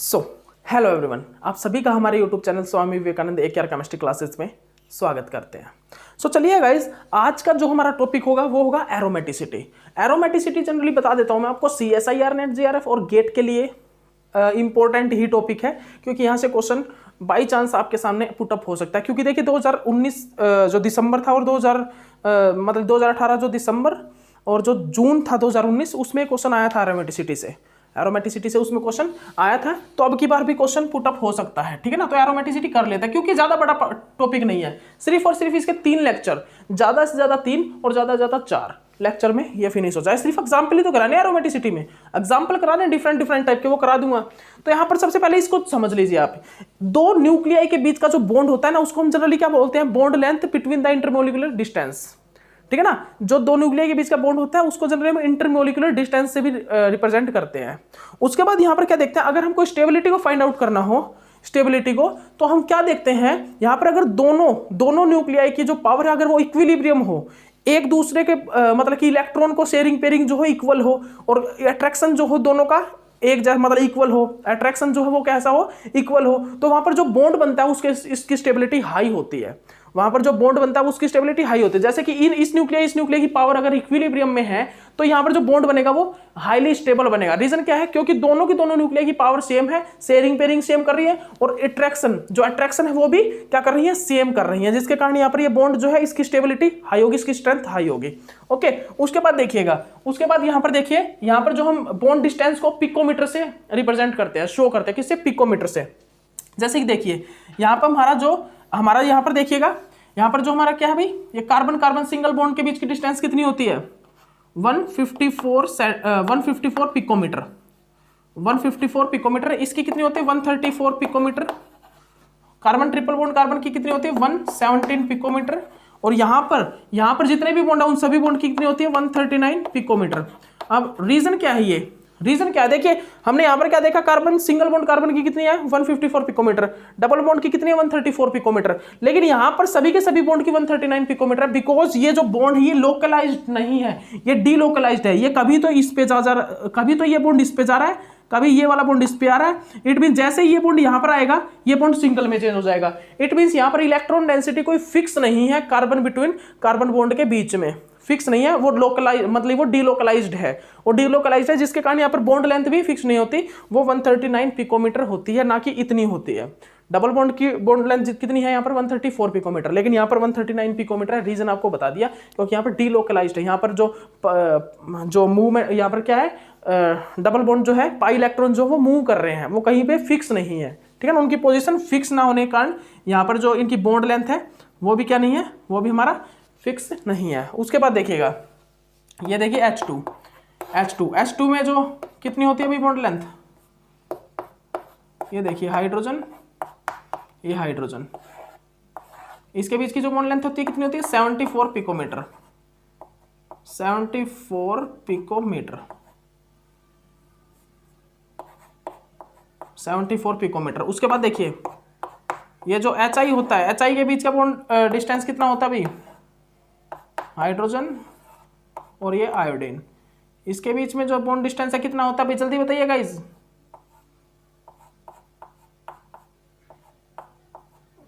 So hello everyone, आप सभी का हमारे YouTube channel Swami Vivekananda AKR chemistry classes में स्वागत करते हैं। चलिए गाइज, आज का जो हमारा टॉपिक होगा वो होगा एरोमेटिसिटी। एरोमेटिसिटी जनरली बता देता हूं मैं आपको, CSIR नेट JRF और गेट के लिए इंपॉर्टेंट ही टॉपिक है, क्योंकि यहाँ से क्वेश्चन बाई चांस आपके सामने पुटअप हो सकता है। क्योंकि देखिए 2019 जो दिसंबर था और 2018 जो दिसंबर और जो जून था 2019, उसमें क्वेश्चन आया था एरोमेटिसिटी से उसमें क्वेश्चन आया था। तो अब की बार भी क्वेश्चन पुटअप हो सकता है, ठीक है ना। तो एरोमेटिसिटी कर लेते हैं, क्योंकि ज्यादा बड़ा टॉपिक नहीं है, सिर्फ और सिर्फ इसके 3 लेक्चर, ज्यादा से ज्यादा 3 और ज्यादा से ज्यादा 4 लेक्चर में ये फिनिश हो जाए। सिर्फ एग्जाम्पल ही तो कराने एरोमेटिसिटी में, एग्जाम्पल कराने डिफरेंट टाइप के, वो करा दूंगा। तो यहाँ पर सबसे पहले इसको समझ लीजिए आप, दो न्यूक्लियाई के बीच का जो बॉन्ड होता है ना, उसको हम जनरली क्या बोलते हैं, bond length between the intermolecular distance, ठीक है ना। जो दो न्यूक्लियाई के बीच का बॉन्ड होता है उसको जनरली हम इंटरमोलिकुलर डिस्टेंस से भी रिप्रेजेंट करते हैं। उसके बाद यहाँ पर क्या देखते हैं, अगर हमको स्टेबिलिटी को फाइंड आउट करना हो, स्टेबिलिटी को, तो हम क्या देखते हैं, यहाँ पर अगर दोनों न्यूक्लियाई की जो पावर है अगर वो इक्विलिब्रियम हो, एक दूसरे के मतलब कि इलेक्ट्रॉन को शेयरिंग पेयरिंग जो हो इक्वल हो, और अट्रैक्शन जो हो दोनों का एक जैसा मतलब इक्वल हो, अट्रैक्शन जो है वो कैसा हो, इक्वल हो, तो वहां पर जो बॉन्ड बनता है उसके इसकी स्टेबिलिटी हाई होती है। वहां पर जो बॉन्ड बनता है उसकी स्टेबिलिटी हाई होती है। जैसे कि इस न्यूक्लिया की पावर अगर इक्विलिब्रियम में है, तो यहां पर जो बॉन्ड बनेगा वो हाईली स्टेबल बनेगा। रीजन क्या है, क्योंकि दोनों की दोनों न्यूक्लिया की पावर सेम है, शेयरिंग पेयरिंग सेम कर रही है, और अट्रैक्शन है वो भी क्या कर रही है, सेम कर रही है, जिसके कारण यहाँ पर ये बॉन्ड जो है इसकी स्टेबिलिटी हाई होगी, इसकी स्ट्रेंथ हाई होगी। ओके, उसके बाद देखिएगा, उसके बाद यहाँ पर देखिए, यहाँ पर जो हम बॉन्ड डिस्टेंस को पिकोमीटर से रिप्रेजेंट करते हैं, शो करते हैं, किससे, पिकोमीटर से। जैसे कि देखिए यहाँ पर हमारा यहाँ पर देखिएगा, यहाँ पर जो हमारा क्या है भाई, ये कार्बन सिंगल बॉन्ड के बीच की डिस्टेंस कितनी होती है, 154 पिकोमीटर। 154 पिकोमीटर। इसकी कितनी होती है, 134 picometer. Carbon triple bond carbon की कितनी होती है, 117 पिकोमीटर। और यहाँ पर जितने भी बॉन्ड है उन सभी बॉन्ड की कितनी होती है, 139 पिकोमीटर। अब रीजन क्या है, ये रीजन क्या है, देखिए हमने यहाँ पर क्या देखा, कार्बन सिंगल बॉन्ड कार्बन की कितनी है, 154 पिकोमीटर, डबल बॉन्ड की कितनी है, 134 पिकोमीटर। लेकिन यहाँ पर सभी के सभी बॉन्ड की 139 पिकोमीटर, बिकॉज ये जो बॉन्ड है ये लोकलाइज्ड नहीं है, ये डीलोकलाइज्ड है। ये कभी तो इस पे कभी तो ये बॉन्ड इस पे जा रहा है, कभी ये वाला बॉन्ड इस पे आ रहा है। इट मीन जैसे ये बॉन्ड यहाँ पर आएगा, ये बॉन्ड सिंगल में चेंज हो जाएगा। इट मीन यहाँ पर इलेक्ट्रॉन डेंसिटी कोई फिक्स नहीं है कार्बन बिटवीन कार्बन बॉन्ड के बीच में, फिक्स नहीं है, वो लोकलाइज मतलब वो डीलोकलाइज्ड है, वो डीलोकलाइज्ड है, जिसके कारण यहाँ पर बॉन्ड लेंथ भी फिक्स नहीं होती, वो 139 पिकोमीटर होती है, ना कि इतनी होती है। डबल बॉन्ड की बॉन्ड लेंथ कितनी है यहाँ पर, 134 पिकोमीटर, लेकिन यहाँ पर 139 पिकोमीटर है। रीजन आपको बता दिया, क्योंकि यहाँ पर डीलोकलाइज्ड है। यहाँ पर जो मूवमेंट यहाँ पर क्या है, डबल बॉन्ड जो है, पाई इलेक्ट्रॉन जो वो मूव कर रहे हैं, वो कहीं पे फिक्स नहीं है, ठीक है ना। उनकी पोजीशन फिक्स ना होने के कारण यहाँ पर जो इनकी बॉन्ड लेंथ है वो भी क्या नहीं है, वो भी हमारा फिक्स नहीं है। उसके बाद देखिएगा, ये देखिए H2 में जो कितनी होती है अभी बॉन्ड लेंथ, ये देखिए हाइड्रोजन, ये हाइड्रोजन, इसके बीच की जो बॉन्ड लेंथ होती है कितनी होती है, 74 पिकोमीटर। 74 picometre, 74 picometre. उसके बाद देखिए ये जो HI होता है, HI के बीच का बॉन्ड डिस्टेंस कितना होता है भाई, हाइड्रोजन और ये आयोडीन, इसके बीच में जो बॉन्ड डिस्टेंस है कितना होता है भाई, जल्दी बताइए गाइस,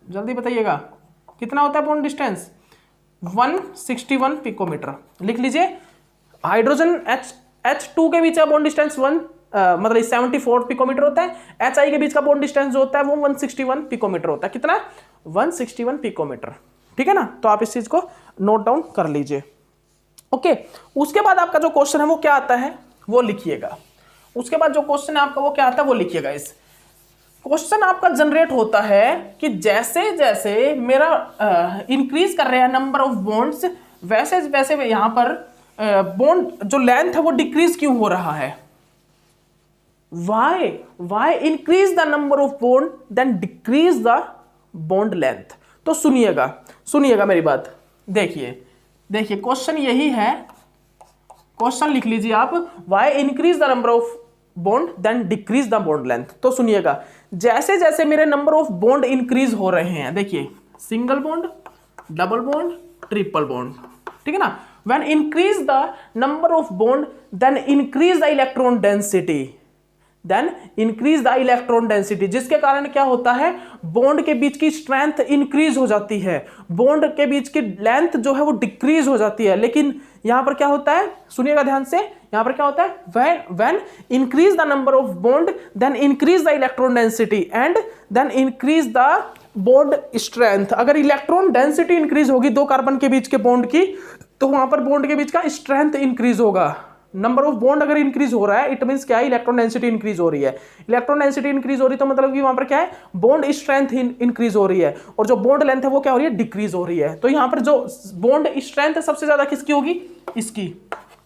जल्दी बताइएगा कितना होता है बॉन्ड डिस्टेंस, 161 पिकोमीटर। लिख लीजिए, हाइड्रोजन H2 के बीच का बॉन्ड डिस्टेंस मतलब 74 पिकोमीटर होता है, HI के बीच का बॉन्ड डिस्टेंस जो होता है वो 161 पिकोमीटर होता है। कितना, 161 पिकोमीटर, ठीक है ना। तो आप इस चीज को नोट डाउन कर लीजिए। ओके, उसके बाद आपका जो क्वेश्चन है वो क्या आता है वो लिखिएगा। उसके बाद जो क्वेश्चन है आपका वो क्या आता है वो लिखिएगा। इस क्वेश्चन आपका जनरेट होता है कि जैसे जैसे मेरा इंक्रीज कर रहे हैं नंबर ऑफ बॉन्ड्स, वैसे वैसे यहां पर बॉन्ड जो लेंथ है वो डिक्रीज क्यों हो रहा है। why increase the number of bond then decrease the bond length। तो सुनिएगा मेरी बात, देखिए क्वेश्चन यही है, क्वेश्चन लिख लीजिए आप, why increase the number of bond then decrease the bond length। तो सुनिएगा, जैसे जैसे मेरे नंबर ऑफ बॉन्ड इंक्रीज हो रहे हैं, देखिए single bond, double bond, triple bond, ठीक है ना। when increase the number of bond then increase the electron density, then increase the electron density, जिसके कारण क्या होता है, बॉन्ड के बीच की स्ट्रेंथ इंक्रीज हो जाती है, बॉन्ड के बीच की लेंथ जो है वो डिक्रीज हो जाती है। लेकिन यहां पर क्या होता है, सुनिएगा ध्यान से, यहां पर क्या होता है, when increase the number of bond then increase the electron density and then increase the bond strength. अगर इलेक्ट्रॉन डेंसिटी इंक्रीज होगी दो कार्बन के बीच के बॉन्ड की, तो वहां पर बॉन्ड के बीच का स्ट्रेंथ इंक्रीज होगा। नंबर ऑफ बॉन्ड अगर इंक्रीज हो रहा है, इट मींस क्या है, इलेक्ट्रॉन डेंसिटी इंक्रीज हो रही है। इलेक्ट्रॉन डेंसिटी इंक्रीज हो रही है तो मतलब कि वहां पर क्या है, बॉन्ड स्ट्रेंथ इंक्रीज हो रही है, और जो बॉन्ड लेंथ है वो क्या हो रही है, डिक्रीज हो रही है। तो यहां पर जो बॉन्ड स्ट्रेंथ सबसे ज्यादा किसकी होगी, इसकी,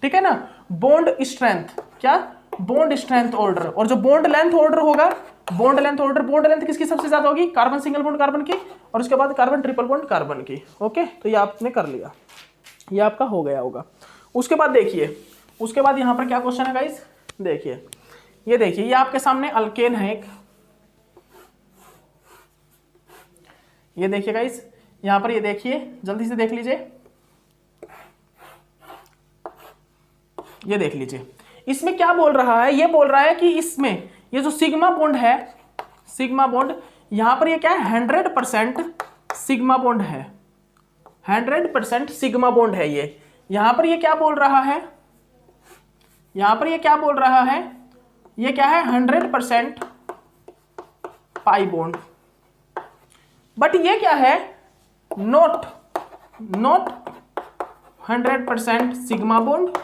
ठीक है ना, बॉन्ड स्ट्रेंथ, क्या, बॉन्ड स्ट्रेंथ ऑर्डर। और जो बॉन्ड लेंथ ऑर्डर होगा, बॉन्ड लेंथ किसकी सबसे ज्यादा होगी, कार्बन सिंगल बॉन्ड कार्बन की, और उसके बाद कार्बन ट्रिपल बॉन्ड कार्बन की। ओके, तो ये आपने कर लिया, ये आपका हो गया होगा। उसके बाद देखिए, उसके बाद यहां पर क्या क्वेश्चन है गाइस, देखिए, ये देखिए, ये आपके सामने अल्केन है एक, ये देखिए गाइस, यहां पर ये देखिए, जल्दी से देख लीजिए, ये देख लीजिए, इसमें क्या बोल रहा है, ये बोल रहा है कि इसमें ये जो सिग्मा बॉन्ड है, सिग्मा बॉन्ड, यहां पर ये क्या है, 100% सिग्मा बॉन्ड है, 100% सिग्मा बॉन्ड है ये। यहां पर ये क्या बोल रहा है, यहां पर ये क्या बोल रहा है, ये क्या है, 100% पाई बॉन्ड, बट ये क्या है, not 100% sigma bond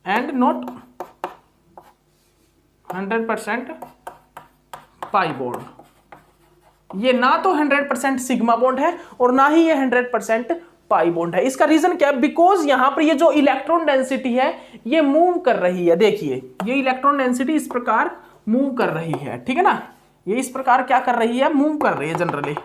and not 100% pi bond. ये ना तो 100% सिग्मा बॉन्ड है और ना ही ये 100% पाई बॉन्ड है। इसका रीजन क्या है, बिकॉज यहां पर ये जो इलेक्ट्रॉन डेंसिटी है ये मूव कर रही है। देखिए, ये इलेक्ट्रॉन डेंसिटी इस प्रकार मूव कर रही है, ठीक है ना, ये इस प्रकार क्या कर रही है, मूव कर रही है जनरली,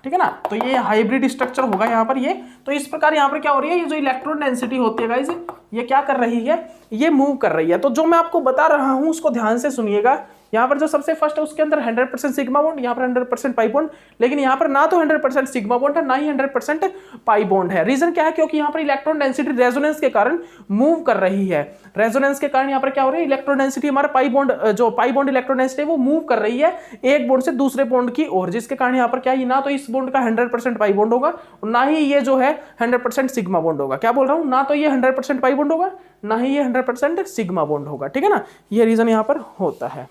ठीक है ना। तो ये हाइब्रिड स्ट्रक्चर होगा यहाँ पर ये, तो इस प्रकार यहाँ पर क्या हो रही है, ये जो इलेक्ट्रॉन डेंसिटी होती है गाइस, ये क्या कर रही है, ये मूव कर रही है। तो जो मैं आपको बता रहा हूं उसको ध्यान से सुनिएगा। यहाँ पर जो सबसे फर्स्ट है उसके अंदर 100% सिग्मा बॉन्ड, यहाँ पर 100% पाई बॉन्ड, लेकिन यहाँ पर ना तो 100% सिग्मा बॉन्ड है ना ही 100% पाई बॉन्ड है। रीजन क्या है, क्योंकि यहाँ पर इलेक्ट्रॉन डेंसिटी रेजोनेंस के कारण मूव कर रही है। रेजोनेंस के कारण यहाँ पर क्या हो रहा है, इलेक्ट्रॉन डेंसिटी, हमारा पाई बॉन्ड, जो पाई बॉन्ड इलेक्ट्रॉन डेंसिटी वो मूव कर रही है एक बॉन्ड से दूसरे बॉन्ड की ओर, जिसके कारण यहाँ पर क्या है, ना तो इस बॉन्ड का 100% पाई बॉन्ड होगा और ना ही ये जो है 100% सिग्मा बॉन्ड होगा। क्या बोल रहा हूँ, ना तो ये 100% पाई बॉन्ड होगा ना ही ये 100% सिग्मा बॉन्ड होगा, ठीक है ना, ये रीजन यहाँ पर होता है।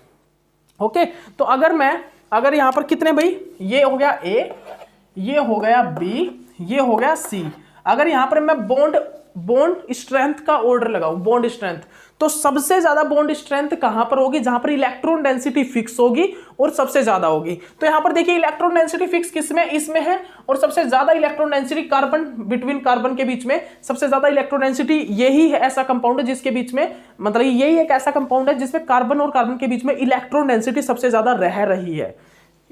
ओके, तो अगर यहां पर कितने भाई, ये हो गया A, ये हो गया B, ये हो गया C, अगर यहां पर मैं बॉन्ड स्ट्रेंथ का ऑर्डर लगाऊं, बॉन्ड स्ट्रेंथ, तो सबसे ज्यादा बॉन्ड स्ट्रेंथ कहां पर होगी, जहां पर इलेक्ट्रॉन डेंसिटी फिक्स होगी और सबसे ज्यादा होगी। तो यहां पर देखिए इलेक्ट्रॉन डेंसिटी फिक्स किसमें, इसमें है, और सबसे ज्यादा electron density carbon, between carbon के बीच में सबसे ज्यादा इलेक्ट्रॉन डेंसिटी, यही है ऐसा कंपाउंड है जिसके बीच में, मतलब यही एक ऐसा कंपाउंड है जिसमें कार्बन और कार्बन के बीच में इलेक्ट्रॉन डेंसिटी सबसे ज्यादा रह रही है।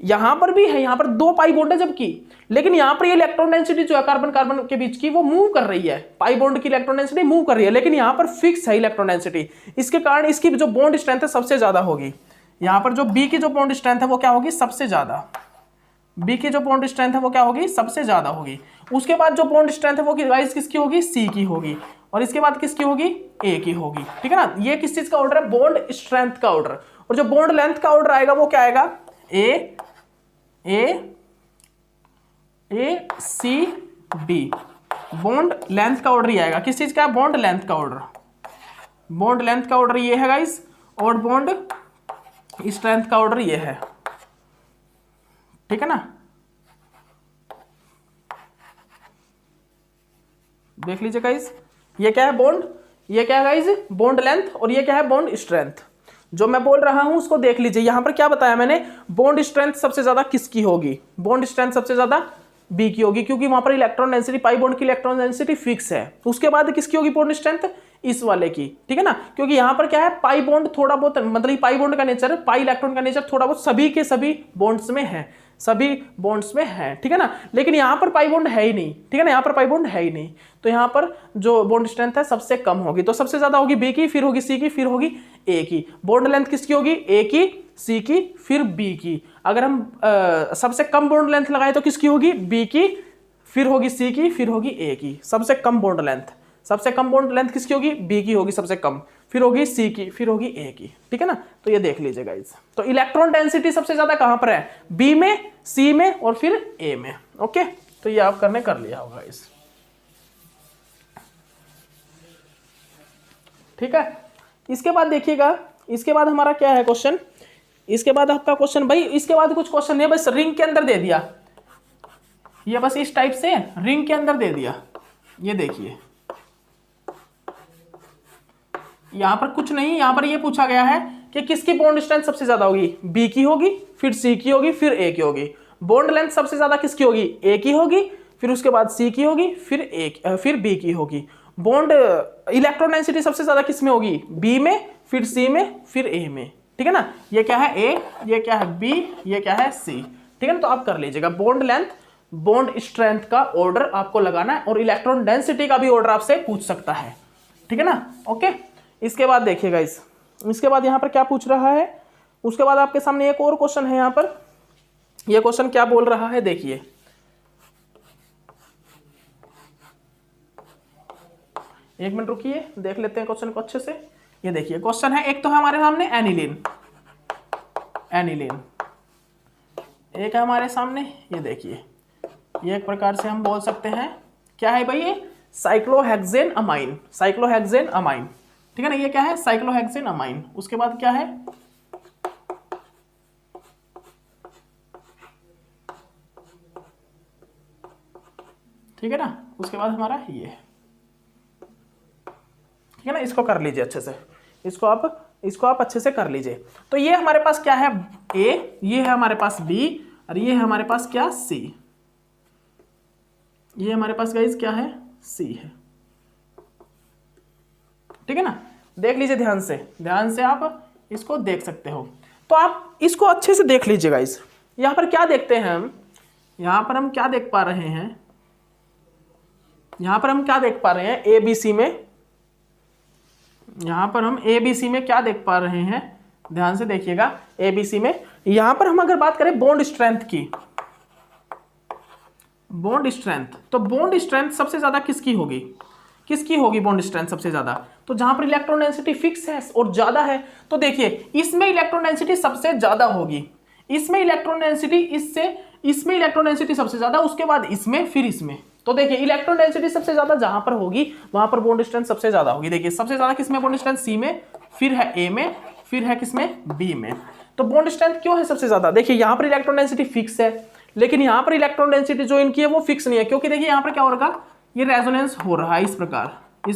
यहां पर भी है, यहां पर 2 पाई बॉन्ड है जबकि, लेकिन यहां पर ये इलेक्ट्रॉन डेंसिटी जो है कार्बन कार्बन के बीच की वो मूव कर रही है, पाई बॉन्ड की इलेक्ट्रॉन डेंसिटी मूव कर रही है, लेकिन यहां पर फिक्स है इलेक्ट्रॉन डेंसिटी, इसके कारण इसकी जो बॉन्ड स्ट्रेंथ है सबसे ज्यादा होगी। यहां पर जो बी की जो बॉन्ड स्ट्रेंथ है वो क्या होगी, सबसे ज्यादा, बी की जो बॉन्ड स्ट्रेंथ है वो क्या होगी, सबसे ज्यादा होगी। उसके बाद जो बॉन्ड स्ट्रेंथ है वो किसकी होगी, सी की होगी, और इसके बाद किसकी होगी, ए की होगी, ठीक है ना। ये किस चीज का ऑर्डर है, बॉन्ड स्ट्रेंथ का ऑर्डर। और जो बॉन्ड लेंथ का ऑर्डर आएगा वो क्या आएगा, ए सी डी, बॉन्ड लेंथ का ऑर्डर ही आएगा। किस चीज का, बॉन्ड लेंथ का ऑर्डर, बॉन्ड लेंथ का ऑर्डर ये है गाइस, और बॉन्ड स्ट्रेंथ का ऑर्डर ये है, ठीक है ना। देख लीजिए गाइस, ये क्या है बॉन्ड, ये क्या है गाइस बॉन्ड लेंथ, और ये क्या है बॉन्ड स्ट्रेंथ। जो मैं बोल रहा हूं उसको देख लीजिए। यहां पर क्या बताया मैंने, बॉन्ड स्ट्रेंथ सबसे ज्यादा किसकी होगी, बॉन्ड स्ट्रेंथ सबसे ज्यादा बी की होगी, क्योंकि वहां पर इलेक्ट्रॉन डेंसिटी, पाई बॉन्ड की इलेक्ट्रॉन डेंसिटी फिक्स है। उसके बाद किसकी होगी बॉन्ड स्ट्रेंथ, इस वाले की, ठीक है ना, क्योंकि यहां पर क्या है, पाई बॉन्ड थोड़ा बहुत, मतलब पाई बॉन्ड का नेचर, पाई इलेक्ट्रॉन का नेचर थोड़ा बहुत सभी के सभी बॉन्ड्स में है, सभी बॉन्ड्स में है, ठीक है ना, लेकिन यहां पर पाई बॉन्ड है ही नहीं, ठीक है ना, यहां पर पाई बॉन्ड है ही नहीं, तो यहां पर जो बॉन्ड स्ट्रेंथ है सबसे कम होगी। तो सबसे ज्यादा होगी बी की, फिर होगी सी की, फिर होगी ए की। बॉन्ड लेंथ किसकी होगी, ए की, सी की, फिर बी की। अगर हम सबसे कम बॉन्ड लेंथ लगाए तो किसकी होगी, बी की, फिर होगी सी की, फिर होगी ए की, सबसे कम बॉन्ड लेंथ, सबसे कम बॉन्ड लेंथ किसकी होगी, बी की होगी सबसे कम, फिर होगी सी की, फिर होगी ए की, ठीक है ना। तो ये देख लीजिए गाइस, तो इलेक्ट्रॉन डेंसिटी सबसे ज्यादा कहां पर है, बी में, सी में और फिर ए में। ओके, तो ये आप करने कर लिया होगा इस, ठीक है। इसके बाद देखिएगा, इसके बाद हमारा क्या है क्वेश्चन, इसके बाद आपका क्वेश्चन भाई, इसके बाद कुछ क्वेश्चन नहीं है, बस रिंग के अंदर दे दिया, ये बस इस टाइप से रिंग के अंदर दे दिया। ये देखिए यहां पर कुछ नहीं, यहां पर ये पूछा गया है कि किसकी बॉन्ड स्ट्रेंथ सबसे ज्यादा होगी, बी की होगी, फिर सी की होगी, फिर ए की होगी। बॉन्ड लेंथ सबसे ज्यादा किसकी होगी, ए की होगी, फिर उसके बाद सी की होगी, फिर बी की होगी। बॉन्ड इलेक्ट्रॉन डेंसिटी सबसे ज्यादा किस में होगी, बी में, फिर सी में, फिर ए में, ठीक है ना। ये क्या है ए, ये क्या है बी, ये क्या है सी, ठीक है ना। तो आप कर लीजिएगा बॉन्ड लेंथ, बॉन्ड स्ट्रेंथ का ऑर्डर आपको लगाना है, और इलेक्ट्रॉन डेंसिटी का भी ऑर्डर आपसे पूछ सकता है, ठीक है ना। ओके, इसके बाद देखिएगा इसके बाद यहां पर क्या पूछ रहा है, उसके बाद आपके सामने एक और क्वेश्चन है। यहां पर ये क्वेश्चन क्या बोल रहा है, देखिए एक मिनट रुकिए, देख लेते हैं क्वेश्चन को अच्छे से। ये देखिए क्वेश्चन है, एक तो है हमारे सामने एनिलीन, एक है हमारे सामने, ये देखिए ये एक प्रकार से हम बोल सकते हैं क्या है भाई, ये साइक्लोहेक्सेन अमाइन, ठीक है ना। ये क्या है, साइक्लोहेक्सेन अमाइन। उसके बाद क्या है, ठीक है ना। उसके बाद हमारा ये, ठीक है ना। इसको कर लीजिए अच्छे से, इसको आप अच्छे से कर लीजिए। तो ये हमारे पास क्या है, ए, ये है हमारे पास बी, और ये है हमारे पास क्या, सी। ये हमारे पास गाइस क्या है, सी है, ठीक है ना। देख लीजिए ध्यान से आप इसको देख सकते हो। तो आप इसको अच्छे से देख लीजिए गाइस। यहां पर क्या देखते हैं हम, यहां पर हम क्या देख पा रहे हैं, यहां पर हम क्या देख पा रहे हैं, ए बी सी में, यहां पर हम ए बी सी में क्या देख पा रहे हैं, ध्यान से देखिएगा। ए बी सी में यहां पर हम अगर बात करें बॉन्ड स्ट्रेंथ की, बॉन्ड स्ट्रेंथ, तो बॉन्ड स्ट्रेंथ सबसे ज्यादा किसकी होगी बॉन्ड स्ट्रेंथ सबसे ज्यादा, तो जहां पर इलेक्ट्रॉन डेंसिटी फिक्स है और ज्यादा है, तो देखिए इसमें इलेक्ट्रॉन डेंसिटी सबसे ज्यादा होगी, इसमें इलेक्ट्रॉन डेंसिटी सबसे ज्यादा, उसके बाद इसमें, फिर इसमें। तो देखिए इलेक्ट्रॉन डेंसिटी सबसे ज्यादा जहां पर होगी वहां पर बॉन्ड स्ट्रेंथ सबसे ज्यादा होगी। देखिए सबसे ज्यादा किसमें बॉन्ड स्ट्रेंथ, सी में, फिर है ए में, फिर है किसमें, बी में। तो बॉन्ड स्ट्रेंथ क्यों है सबसे ज्यादा, देखिए यहां पर इलेक्ट्रॉन डेंसिटी फिक्स है, लेकिन यहां पर इलेक्ट्रॉन डेंसिटी जो इनकी है वो फिक्स नहीं है, क्योंकि देखिए यहां पर क्या हो रहा है, ये रेजोनेंस हो रहा है इस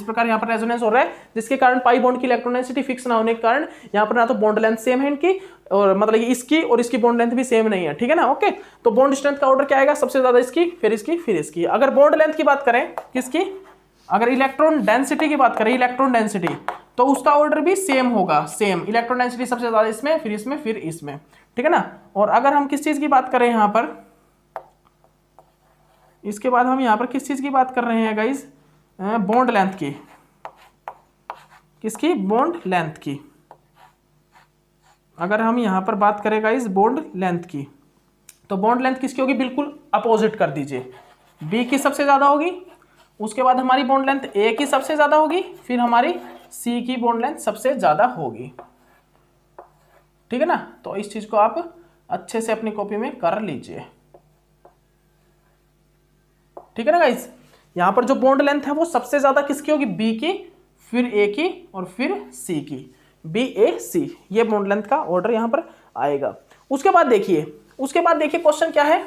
प्रकार यहाँ पर रेजोनेंस हो रहा है, जिसके कारण पाई बॉन्ड की इलेक्ट्रॉन डेंसिटी फिक्स ना होने के कारण यहाँ पर ना तो बॉन्ड लेंथ सेम है इनकी, और मतलब कि इसकी और इसकी बॉन्ड लेंथ भी सेम नहीं है, ठीक है ना। ओके, तो बॉन्ड स्ट्रेंथ का ऑर्डर क्या आएगा, सबसे ज्यादा इसकी, फिर इसकी, फिर इसकी। अगर बॉन्ड लेंथ की बात करें किसकी, अगर इलेक्ट्रॉन डेंसिटी की बात करें, इलेक्ट्रॉन डेंसिटी, तो उसका ऑर्डर भी सेम होगा, सेम इलेक्ट्रॉन डेंसिटी सबसे ज्यादा इसमें, फिर इसमें, फिर इसमें, ठीक है ना। और अगर हम किस चीज की बात करें यहाँ पर, इसके बाद हम यहाँ पर किस चीज की बात कर रहे हैं गाइस, बॉन्ड लेंथ की, किसकी, बॉन्ड लेंथ की। अगर हम यहां पर बात करें गाइस बॉन्ड लेंथ की, तो बॉन्ड लेंथ किसकी होगी, बिल्कुल अपोजिट कर दीजिए, बी की सबसे ज्यादा होगी, उसके बाद हमारी बॉन्ड लेंथ ए की सबसे ज्यादा होगी, फिर हमारी सी की बॉन्ड लेंथ सबसे ज्यादा होगी, ठीक है ना। तो इस चीज को आप अच्छे से अपनी कॉपी में कर लीजिए, ठीक है ना गाइस। यहां पर जो बॉन्ड लेंथ है वो सबसे ज्यादा किसकी होगी, बी की, फिर ए की, और फिर सी की, बी ए सी, ये बॉन्ड लेंथ का ऑर्डर यहां पर आएगा। उसके बाद देखिए क्वेश्चन क्या है,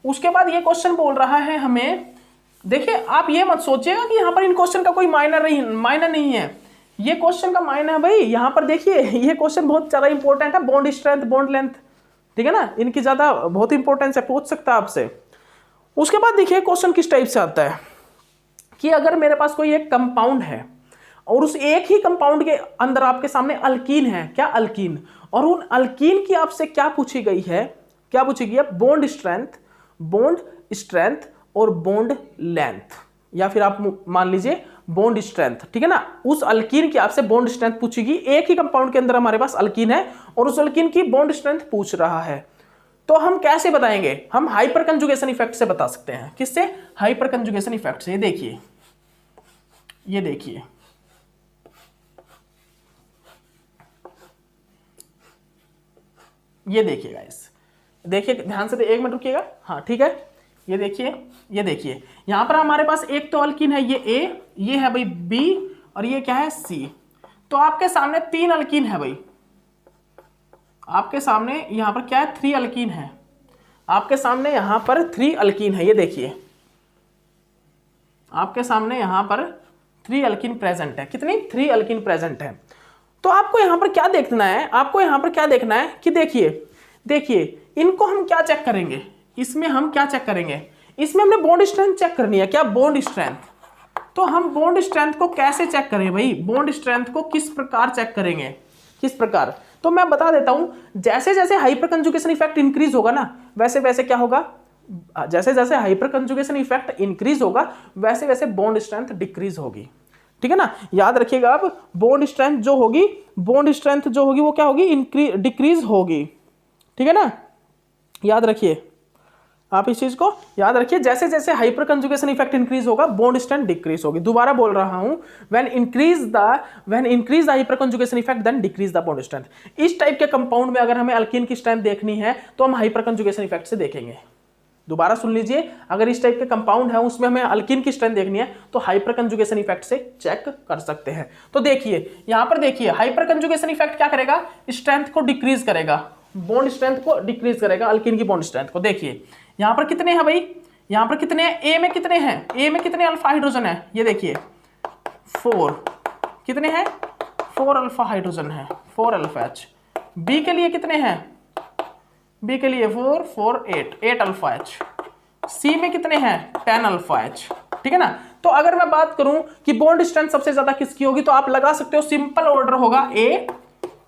उसके बाद ये क्वेश्चन बोल रहा है हमें, देखिए आप ये मत सोचिएगा कि यहां पर इन क्वेश्चन का कोई मायना नहीं है, ये क्वेश्चन का मायना है भाई। यहां पर देखिए ये क्वेश्चन बहुत ज्यादा इंपॉर्टेंट है, बॉन्ड स्ट्रेंथ, बॉन्ड लेंथ, ठीक है ना, इनकी ज्यादा बहुत इंपॉर्टेंस है, पूछ सकता है आपसे। उसके बाद देखिए क्वेश्चन किस टाइप से आता है कि अगर मेरे पास कोई एक कंपाउंड है और उस एक ही कंपाउंड के अंदर आपके सामने अल्कीन है, क्या, अल्कीन, और उन अल्कीन की आपसे क्या पूछी गई है, बॉन्ड स्ट्रेंथ और बॉन्ड लेंथ, या फिर आप मान लीजिए बॉन्ड स्ट्रेंथ, ठीक है ना। उस अल्कीन की आपसे बॉन्ड स्ट्रेंथ पूछेगी, एक ही कंपाउंड के अंदर हमारे पास अल्कीन है और उस अल्कीन की बॉन्ड स्ट्रेंथ पूछ रहा है, तो हम कैसे बताएंगे, हम हाइपर कंजुगेशन इफेक्ट से बता सकते हैं। किससे, हाइपर कंजुगेशन इफेक्ट से। देखिए ये देखिए, ये देखिए गाइस, देखिए ध्यान से, एक मिनट रुकिएगा, हाँ ठीक है, ये देखिए, ये देखिए यहां पर हमारे पास एक तो अल्कीन है, ये ए, ये है भाई बी, और ये क्या है सी। तो आपके सामने 3 अल्कीन है भाई, आपके सामने यहां पर क्या है 3 अल्कीन है, आपके सामने यहां पर 3 अल्कीन है, ये देखिए आपके सामने यहां पर 3 अल्कीन प्रेजेंट है। कितनी? 3 अल्कीन प्रेजेंट है। तो आपको यहां पर क्या देखना है, आपको यहां पर क्या देखना है कि देखिए, देखिए इनको हम क्या चेक करेंगे, इसमें हम क्या चेक करेंगे, इसमें हमने बॉन्ड स्ट्रेंथ चेक करनी है। क्या? Bond strength. तो हम बॉन्ड स्ट्रेंथ को कैसे चेक करें भाई, बॉन्ड स्ट्रेंथ को किस प्रकार चेक करेंगे, किस प्रकार? तो मैं बता देता हूं, जैसे जैसे हाइपर कंजुगेशन इफेक्ट इंक्रीज होगा ना, वैसे वैसे क्या होगा, जैसे जैसे हाइपर कंजुगेशन इफेक्ट इंक्रीज होगा वैसे वैसे बॉन्ड स्ट्रेंथ डिक्रीज होगी। ठीक है ना, याद रखिएगा आप, बॉन्ड स्ट्रेंथ जो होगी, बॉन्ड स्ट्रेंथ जो होगी वो क्या होगी, डिक्रीज होगी। ठीक है ना, याद रखिए, आप इस चीज को याद रखिए, जैसे जैसे हाइपर कंजुगेशन इफेक्ट इंक्रीज होगा बॉन्ड स्ट्रेंथ डिक्रीज होगी। दोबारा बोल रहा हूं, when increase the hyperconjugation effect then decrease the bond strength. इस टाइप के कंपाउंड में अगर हमें अल्कीन की स्ट्रेंथ देखनी है तो हम हाइपर कंजुगेशन इफेक्ट से देखेंगे। दोबारा सुन लीजिए, अगर इस टाइप के कंपाउंड है उसमें हमें अल्कीन की स्ट्रेंथ देखनी है तो हाइपर कंजुगेशन इफेक्ट से चेक कर सकते हैं। तो देखिए यहां पर, देखिए हाइपर कंजुगेशन इफेक्ट क्या करेगा, स्ट्रेंथ को डिक्रीज करेगा, बॉन्ड स्ट्रेंथ को डिक्रीज करेगा, अल्कीन की बॉन्ड स्ट्रेंथ को। देखिए यहां पर कितने हैं भाई, यहां पर कितने हैं, ए में कितने हैं, ए में कितने अल्फा हाइड्रोजन है, ये देखिए 4, कितने हैं 4 अल्फा हाइड्रोजन है, 4 अल्फा एच। बी के लिए कितने हैं, बी के लिए 4 4 8 अल्फा एच। सी में कितने हैं 10 अल्फा एच। ठीक है ना, तो अगर मैं बात करूं कि बॉन्ड स्ट्रेंथ सबसे ज्यादा किसकी होगी, तो आप लगा सकते हो सिंपल ऑर्डर होगा ए,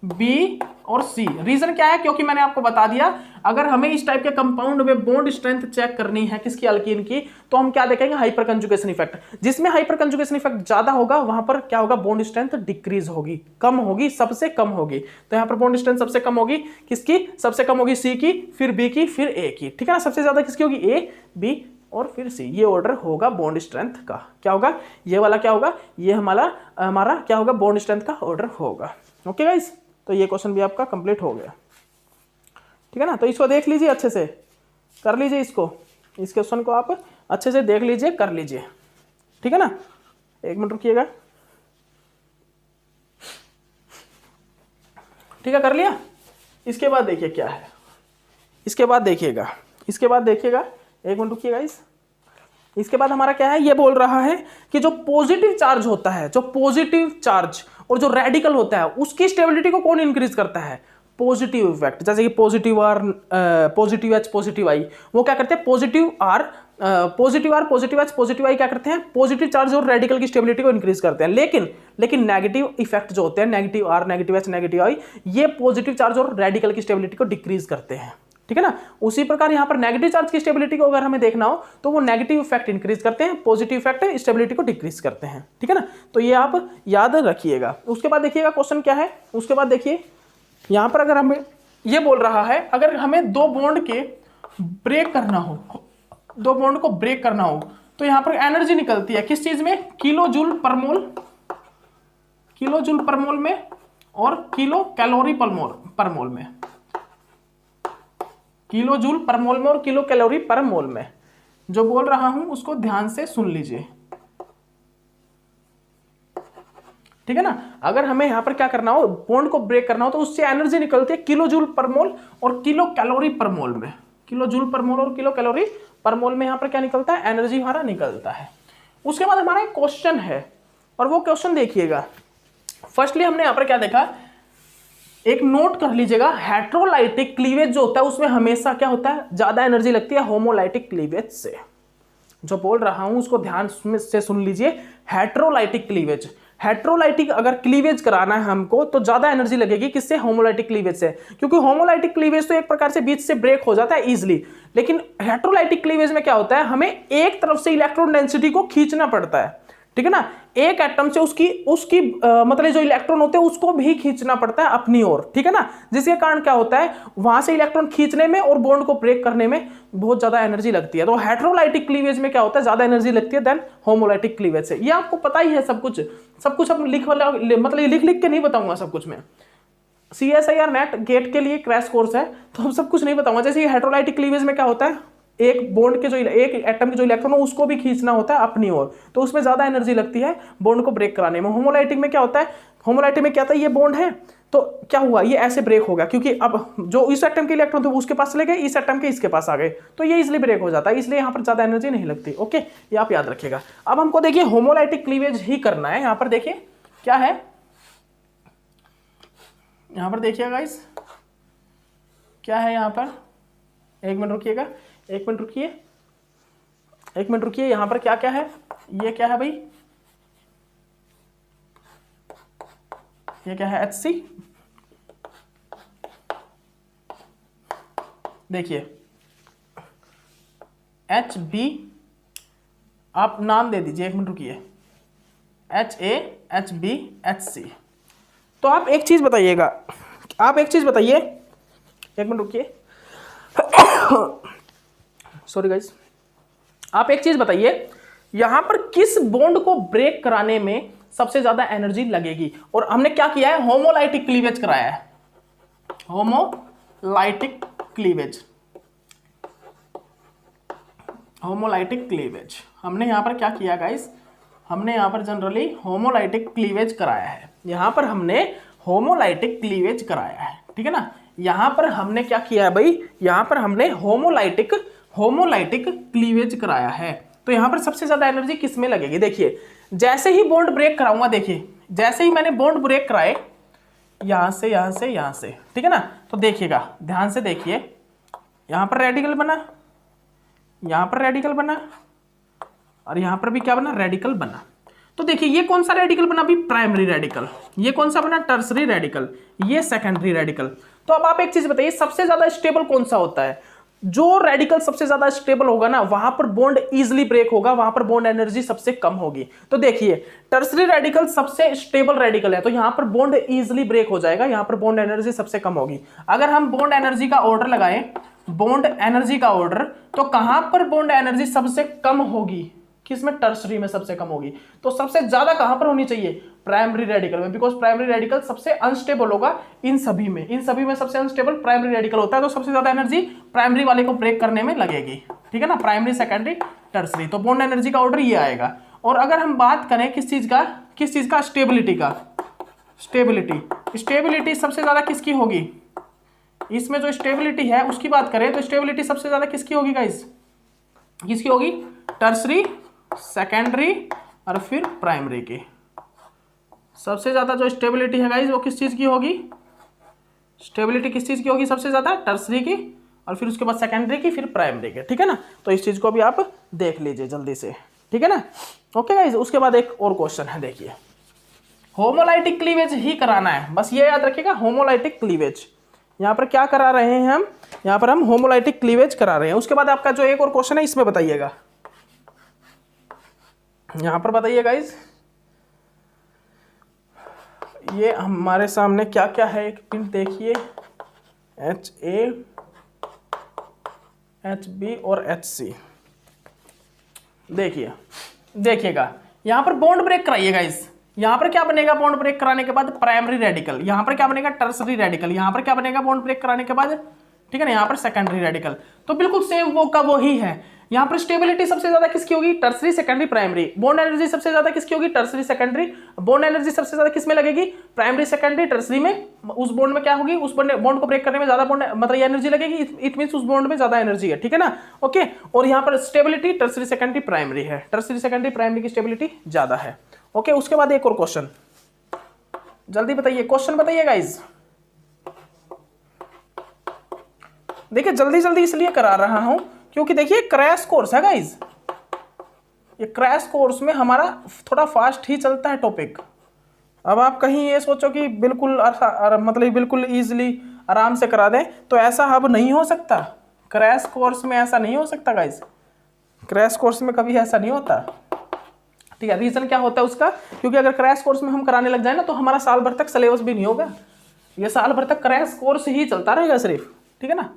बी और सी। रीजन क्या है, क्योंकि मैंने आपको बता दिया, अगर हमें इस टाइप के कंपाउंड में बॉन्ड स्ट्रेंथ चेक करनी है किसकी, अल्कीन की, तो हम क्या देखेंगे, हाइपर कंजुगेशन इफेक्ट। जिसमें हाइपर कंजुगेशन इफेक्ट ज्यादा होगा वहां पर क्या होगा, बॉन्ड स्ट्रेंथ डिक्रीज होगी, कम होगी, सबसे कम होगी। तो यहां पर बॉन्ड स्ट्रेंथ सबसे कम होगी किसकी, सबसे कम होगी सी की, फिर बी की, फिर ए की। ठीक है ना, सबसे ज्यादा किसकी होगी, ए, बी और फिर सी। ये ऑर्डर होगा बॉन्ड स्ट्रेंथ का। क्या होगा, ये वाला क्या होगा, ये हमारा क्या होगा, बॉन्ड स्ट्रेंथ का ऑर्डर होगा। ओके गाइस, तो ये क्वेश्चन भी आपका कंप्लीट हो गया। ठीक है ना, तो इसको देख लीजिए, अच्छे से कर लीजिए, इसको, इस क्वेश्चन को आप अच्छे से देख लीजिए, कर लीजिए। ठीक है ना, एक मिनट रुकिएगा। ठीक है, कर लिया। इसके बाद देखिए क्या है, इसके बाद देखिएगा, इसके बाद देखिएगा, एक मिनट रुकिएगा। इसके बाद हमारा क्या है, ये बोल रहा है कि जो पॉजिटिव चार्ज होता है, जो पॉजिटिव चार्ज और जो रेडिकल होता है उसकी स्टेबिलिटी को कौन इंक्रीज करता है, पॉजिटिव इफेक्ट। जैसे कि positive R, positive H, positive I, वो क्या करते हैं, positive R, positive H, positive I क्या करते हैं, पॉजिटिव चार्ज और रेडिकल की स्टेबिलिटी को इंक्रीज करते हैं। लेकिन नेगेटिव इफेक्ट जो होते हैं, negative R, negative H, negative I, ये पॉजिटिव चार्ज और रेडिकल की स्टेबिलिटी को डिक्रीज करते हैं। ठीक है ना, उसी प्रकार यहां पर नेगेटिव चार्ज की स्टेबिलिटी को अगर हमें देखना हो तो वो नेगेटिव इफेक्ट इंक्रीज करते हैं, पॉजिटिव इफेक्ट स्टेबिलिटी को डिक्रीज करते हैं। ठीक है ना, तो ये आप याद रखिएगा। उसके बाद देखिएगा क्वेश्चन क्या है, उसके बाद देखिए यहां पर अगर हमें ये बोल रहा है, अगर हमें दो बॉन्ड के ब्रेक करना हो, दो बॉन्ड को ब्रेक करना हो, तो यहां पर एनर्जी निकलती है किस चीज में, किलो जूल पर मोल, किलो जूल पर मोल में और किलो कैलोरी पर मोल में, किलो जूल पर मोल में और किलो कैलोरी पर मोल में। जो बोल रहा हूं उसको ध्यान से सुन लीजिए। ठीक है ना, अगर हमें यहां पर क्या करना हो, बॉन्ड को ब्रेक करना हो, तो उससे एनर्जी निकलती है किलो जूल पर मोल और किलो कैलोरी पर मोल में। किलो जूल पर मोल और किलो कैलोरी पर मोल में यहां पर क्या निकलता है, एनर्जी हमारा निकलता है। उसके बाद हमारा एक क्वेश्चन है और वो क्वेश्चन देखिएगा। फर्स्टली हमने यहां पर क्या देखा, एक नोट कर लीजिएगा, हेट्रोलाइटिक क्लीवेज जो होता है उसमें हमेशा क्या होता है, ज्यादा एनर्जी लगती है होमोलाइटिक क्लीवेज से। जो बोल रहा हूं उसको ध्यान से सुन लीजिए, हेट्रोलाइटिक क्लीवेज, हेट्रोलाइटिक अगर क्लीवेज कराना है हमको तो ज्यादा एनर्जी लगेगी किससे, होमोलाइटिक क्लीवेज से, क्योंकि होमोलाइटिक क्लीवेज तो एक प्रकार से बीच से ब्रेक हो जाता है इजिली, लेकिन हेट्रोलाइटिक क्लीवेज में क्या होता है, हमें एक तरफ से इलेक्ट्रॉन डेंसिटी को खींचना पड़ता है। ठीक है ना। एक एटम से उसकी उसकी मतलब जो इलेक्ट्रॉन होते हैं उसको भी खींचना पड़ता है अपनी ओर, ठीक है ना, जिसके कारण क्या होता है वहां से इलेक्ट्रॉन खींचने में और बॉन्ड को ब्रेक करने में बहुत ज्यादा एनर्जी लगती है। तो हेटेरोलाइटिक क्लीवेज में क्या होता है, ज्यादा एनर्जी लगती है देन होमोलाइटिक क्लीवेज से। ये आपको पता ही है सब कुछ, सब कुछ अब मतलब लिख लिख के नहीं बताऊंगा सब कुछ मैं। CSIR नेट गेट के लिए क्रैश कोर्स है, तो हम सब कुछ नहीं बताऊंगा। जैसे हेटेरोलाइटिक क्लीवेज में क्या होता है, एक बॉन्ड के जो एक एटम के जो इलेक्ट्रॉन हो उसको भी खींचना होता है अपनी ओर, तो उसमें ज्यादा एनर्जी लगती है बॉन्ड को ब्रेक कराने में। होमोलाइटिक में क्या होता है, होमोलाइटिक में क्या था, ये बॉन्ड है तो क्या हुआ, ये ऐसे ब्रेक हो गया, क्योंकि अब जो इस एटम के इलेक्ट्रॉन थे वो उसके पास चले गए, इस एटम के इसके पास आ गए, तो ये इजिली ब्रेक हो जाता है, इसलिए यहाँ पर ज्यादा एनर्जी नहीं लगती। ओके, ये आप याद रखिएगा। अब हमको देखिए होमोलाइटिक क्लीवेज ही करना है। यहाँ पर देखिए क्या है, यहाँ पर देखिए गाइस क्या है यहाँ पर, एक मिनट रुकिएगा, एक मिनट रुकिए, एक मिनट रुकिए। यहां पर क्या क्या है, ये क्या है भाई, ये क्या है, HC। देखिए HB, आप नाम दे दीजिए, एक मिनट रुकिए, HA HB HC। तो आप एक चीज बताइएगा, आप एक चीज बताइए, एक मिनट रुकिए, सॉरी गाइस, आप एक चीज बताइए यहां पर किस बॉन्ड को ब्रेक कराने में सबसे ज्यादा एनर्जी लगेगी। और हमने क्या किया है, होमोलाइटिक क्लीवेज कराया है, होमोलाइटिक क्लीवेज, होमोलाइटिक क्लीवेज हमने यहां पर क्या किया गाइस, हमने यहां पर जनरली होमोलाइटिक क्लीवेज कराया है, यहां पर हमने होमोलाइटिक क्लीवेज कराया है, ठीक है ना। यहां पर हमने क्या किया है भाई, यहां पर हमने होमोलाइटिक क्लीवेज कराया है। तो यहां पर सबसे ज्यादा एनर्जी किस में लगेगी, देखिए जैसे ही बॉन्ड ब्रेक कराऊंगा, देखिए जैसे ही मैंने बॉन्ड ब्रेक कराए यहां से यहां से यहां से, ठीक है ना, तो देखिएगा ध्यान से देखिए, यहां पर रेडिकल बना, यहां पर रेडिकल बना, और यहां पर भी क्या बना, रेडिकल बना। तो देखिए ये कौन सा रेडिकल बना अभी, प्राइमरी रेडिकल। ये कौन सा बना, टर्सरी रेडिकल। ये सेकेंडरी रेडिकल। तो अब आप एक चीज बताइए, सबसे ज्यादा स्टेबल कौन सा होता है, जो रेडिकल सबसे ज्यादा स्टेबल होगा ना वहां पर बॉन्ड इजीली ब्रेक होगा, वहां पर बॉन्ड एनर्जी सबसे कम होगी। तो देखिए टर्सरी रेडिकल सबसे स्टेबल रेडिकल है, तो यहां पर बॉन्ड इजीली ब्रेक हो जाएगा, यहां पर बॉन्ड एनर्जी सबसे कम होगी। अगर हम बॉन्ड एनर्जी का ऑर्डर लगाएं, बॉन्ड एनर्जी का ऑर्डर, तो कहां पर बॉन्ड एनर्जी सबसे कम होगी, किसमें, टर्सरी में सबसे कम होगी। तो सबसे ज्यादा कहां पर होनी चाहिए, प्राइमरी रेडिकल में, बिकॉज प्राइमरी रेडिकल सबसे अनस्टेबल होगा इन सभी में, इन सभी में सबसे अनस्टेबल प्राइमरी रेडिकल होता है, तो सबसे ज्यादा एनर्जी प्राइमरी वाले को ब्रेक करने में लगेगी, ठीक है ना, प्राइमरी सेकेंडरी टर्सरी। तो बॉन्ड एनर्जी का ऑर्डर ये आएगा। और अगर हम बात करें किस चीज का, स्टेबिलिटी का, स्टेबिलिटी सबसे ज्यादा किसकी होगी, इसमें जो स्टेबिलिटी है उसकी बात करें तो स्टेबिलिटी सबसे ज्यादा किसकी होगी गाइस, किसकी होगी, टर्सरी, सेकेंडरी और फिर प्राइमरी की। सबसे ज्यादा जो स्टेबिलिटी है गाइस वो किस चीज की होगी, स्टेबिलिटी किस चीज की होगी सबसे ज्यादा, टर्सरी की, और फिर उसके बाद सेकेंडरी की, फिर प्राइमरी की, ठीक है ना। तो इस चीज को भी आप देख लीजिए जल्दी से, ठीक है ना। ओके गाइस, उसके बाद एक और क्वेश्चन है, देखिए होमोलाइटिक क्लीवेज ही कराना है, बस ये याद रखिएगा, होमोलाइटिक क्लीवेज। यहाँ पर क्या करा रहे हैं हम, यहाँ पर हम होमोलाइटिक क्लीवेज करा रहे हैं। उसके बाद आपका जो एक और क्वेश्चन है इसमें बताइएगा, यहां पर बताइए गाइस, ये हमारे सामने क्या क्या है, एक मिनट देखिए, HA HB और HC। देखिएगा यहां पर बॉन्ड ब्रेक कराइए गाइस, यहां पर क्या बनेगा, बॉन्ड ब्रेक कराने के बाद प्राइमरी रेडिकल, यहां पर क्या बनेगा, टर्सरी रेडिकल, यहां पर क्या बनेगा बॉन्ड ब्रेक कराने के बाद, ठीक है ना, यहां पर सेकेंडरी रेडिकल। तो बिल्कुल सेम वो का वो ही है। यहां पर स्टेबिलिटी सबसे ज्यादा किसकी होगी, tertiary, secondary, primary. Bond energy सबसे ज्यादा किसकी होगी, टर्सरी, सेकेंडरी। बॉन्ड एनर्जी सबसे ज्यादा किसमें लगेगी, प्राइमरी, सेकेंडरी, टर्सरी में। उस बॉन्ड में क्या होगी, उस बॉन्ड को ब्रेक करने में ज्यादा बॉन्ड मतलब एनर्जी लगेगी, इट मींस उस बॉन्ड में ज्यादा एनर्जी है, ठीक है ना। ओके, और यहां पर स्टेबिलिटी टर्सरी, सेकेंडरी, प्राइमरी है, टर्सरी, सेकेंडरी, प्राइमरी की स्टेबिलिटी ज्यादा है। ओके, उसके बाद एक और क्वेश्चन, जल्दी बताइए, क्वेश्चन बताइए गाइज। देखिए जल्दी जल्दी इसलिए करा रहा हूं क्योंकि देखिए क्रैश कोर्स है गाइज, ये क्रैश कोर्स में हमारा थोड़ा फास्ट ही चलता है टॉपिक। अब आप कहीं ये सोचो कि बिल्कुल मतलब बिल्कुल इजीली आराम से करा दें, तो ऐसा अब नहीं हो सकता, क्रैश कोर्स में ऐसा नहीं हो सकता गाइज, क्रैश कोर्स में कभी ऐसा नहीं होता, ठीक है। रीजन क्या होता है उसका, क्योंकि अगर क्रैश कोर्स में हम कराने लग जाए ना तो हमारा साल भर तक सिलेबस भी नहीं होगा, ये साल भर तक क्रैश कोर्स ही चलता रहेगा सिर्फ, ठीक है ना।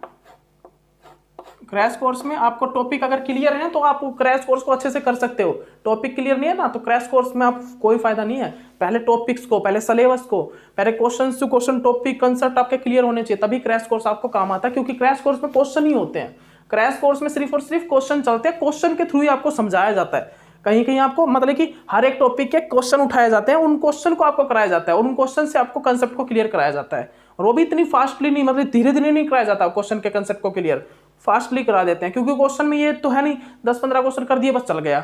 क्रैश कोर्स में आपको टॉपिक अगर क्लियर है तो आप क्रैश कोर्स को अच्छे से कर सकते हो, टॉपिक क्लियर नहीं है ना तो क्रैश कोर्स में आप कोई फायदा नहीं है। पहले टॉपिक्स को, पहले सिलेबस को, पहले question to question topic concept आपके क्लियर होने चाहिए, तभी क्रैश कोर्स आपको काम आता है। क्योंकि क्रैश कोर्स में क्वेश्चन ही होते हैं, क्रैश कोर्स में सिर्फ और सिर्फ क्वेश्चन चलते हैं, क्वेश्चन के थ्रू ही आपको समझाया जाता है। कहीं कहीं आपको मतलब कि हर एक टॉपिक के क्वेश्चन उठाए जाते हैं, उन क्वेश्चन को आपको कराया जाता है और उन क्वेश्चन से आपको कंसेप्ट को क्लियर कराया जाता है। और वो भी इतनी फास्टली नहीं, मतलब धीरे धीरे नहीं कराया जाता, क्वेश्चन के कंसेप्ट को क्लियर फास्टली करा देते हैं। क्योंकि क्वेश्चन में ये तो है नहीं 10-15 क्वेश्चन कर दिए बस चल गया,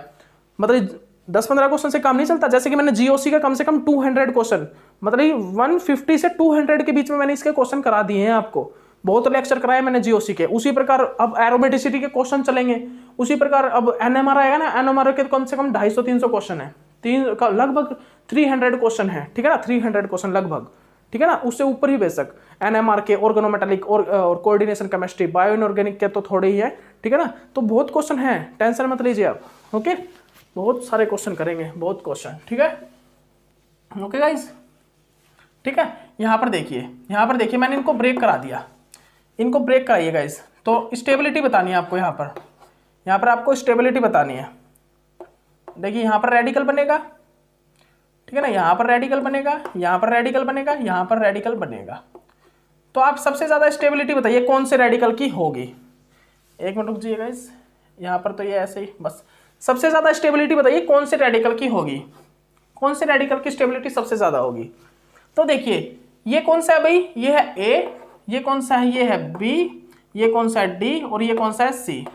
मतलब 10-15 क्वेश्चन से काम नहीं चलता। जैसे कि मैंने जीओसी का कम से कम 200 क्वेश्चन, मतलब 150 से 200 के बीच में मैंने इसके क्वेश्चन करा दिए हैं आपको, बहुत लेक्चर कराए मैंने जीओसी के। उसी प्रकार अब एरोमेटिसिटी के क्वेश्चन चलेंगे, उसी प्रकार अब एनएमआर आएगा ना, एनएमआर के कम से कम 250-300 क्वेश्चन है, लगभग 300 क्वेश्चन है, ठीक है ना, 300 क्वेश्चन लगभग, ठीक है ना, उससे ऊपर ही बेशक। एनएमआर के, ऑर्गेनोमेटालिक और कोऑर्डिनेशन केमिस्ट्री, बायो इनऑर्गेनिक के तो थोड़े ही है, ठीक है ना। तो बहुत क्वेश्चन है, टेंशन मत लीजिए आप, ओके। बहुत सारे क्वेश्चन करेंगे, बहुत क्वेश्चन, ठीक है, ओके गाइस, ठीक है। यहाँ पर देखिए मैंने इनको ब्रेक करा दिया, इनको ब्रेक कराइए गाइस। तो स्टेबिलिटी बतानी है आपको, यहाँ पर आपको स्टेबिलिटी बतानी है। देखिए यहाँ पर रेडिकल बनेगा, ठीक है ना, यहाँ पर रेडिकल बनेगा, यहाँ पर रेडिकल बनेगा, यहाँ पर रेडिकल बनेगा। तो आप सबसे ज्यादा स्टेबिलिटी बताइए कौन से रेडिकल की होगी। एक मिनट रुक जाइए गाइस, यहाँ पर तो ये ऐसे ही बस। सबसे ज्यादा स्टेबिलिटी बताइए कौन से रेडिकल की होगी, कौन से रेडिकल की स्टेबिलिटी सबसे ज्यादा होगी। तो देखिए ये कौन सा है भाई, ये है ए, ये कौन सा है, ये है बी, ये कौन सा है डी और ये कौन सा है सी,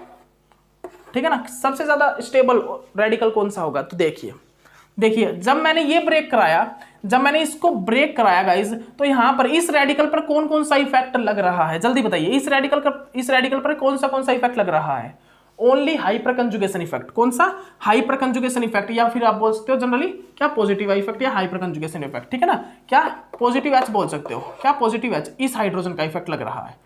ठीक है ना। सबसे ज्यादा स्टेबल रेडिकल कौन सा होगा। तो देखिए जब मैंने ये ब्रेक कराया, जब मैंने इसको ब्रेक कराया गाइज, तो यहां पर इस रेडिकल पर कौन कौन सा इफेक्ट लग रहा है, जल्दी बताइए। इस रेडिकल पर कौन सा इफेक्ट लग रहा है। Only hyper conjugation effect. कौन सा, हाइपर कंजुगेशन इफेक्ट, या फिर आप बोल सकते हो जनरली क्या पॉजिटिव इफेक्ट या हाइपर कंजुगेशन इफेक्ट, ठीक है ना। क्या पॉजिटिव एच बोल सकते हो, क्या पॉजिटिव एच, इस हाइड्रोजन का इफेक्ट लग रहा है।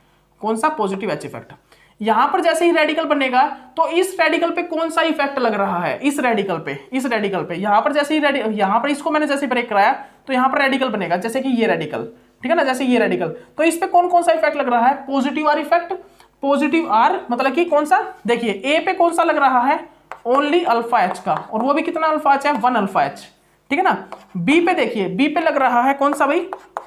कौन सा, पॉजिटिव एच इफेक्ट। यहां पर जैसे ही रेडिकल बनेगा तो इस रेडिकल पे कौन सा इफेक्ट लग रहा है, इस रेडिकल पे यहां पर जैसे ही यहां पर इसको मैंने जैसे ब्रेक कराया तो यहां पर रेडिकल बनेगा, जैसे कि ये रेडिकल, ठीक है ना, जैसे ये रेडिकल। तो इस पे कौन कौन सा इफेक्ट लग रहा है, positive R effect, positive R मतलब कि कौन सा, देखिए ए पे कौन सा लग रहा है, ओनली अल्फा एच का, और वो भी कितना अल्फा एच है, 1 अल्फा एच, ठीक है ना। बी पे देखिए, बी पे लग रहा है कौन सा भाई,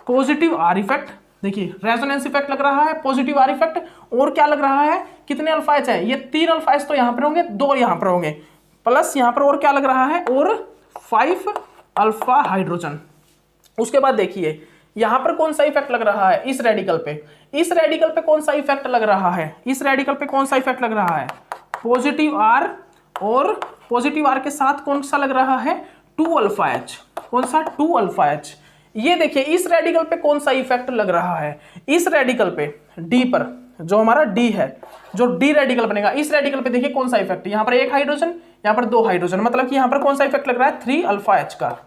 पॉजिटिव आर इफेक्ट, देखिए रेजोनेंस इफेक्ट लग रहा है, पॉजिटिव आर इफेक्ट, और क्या लग रहा है, कितने अल्फा एच है, ये 3 अल्फा एच तो यहां पर होंगे, 2 यहां पर होंगे, प्लस यहां पर और क्या लग रहा है, और 5 अल्फा हाइड्रोजन। उसके बाद देखिए यहां पर कौन सा इफेक्ट लग रहा है, इस रेडिकल पे कौन सा इफेक्ट लग रहा है, इस रेडिकल पे कौन सा इफेक्ट लग रहा है, पॉजिटिव आर, और पॉजिटिव आर के साथ कौन सा लग रहा है, 2 अल्फा एच, कौन सा, 2 अल्फा एच। ये देखिए इस रेडिकल पे कौन सा इफेक्ट लग रहा है, इस रेडिकल पे डी पर, जो हमारा डी है, जो डी रेडिकल बनेगा, इस रेडिकल पे देखिए कौन सा इफेक्ट, यहां पर 1 हाइड्रोजन, यहां पर 2 हाइड्रोजन, मतलब कि यहां पर कौन सा इफेक्ट लग रहा है, 3 अल्फा एच का,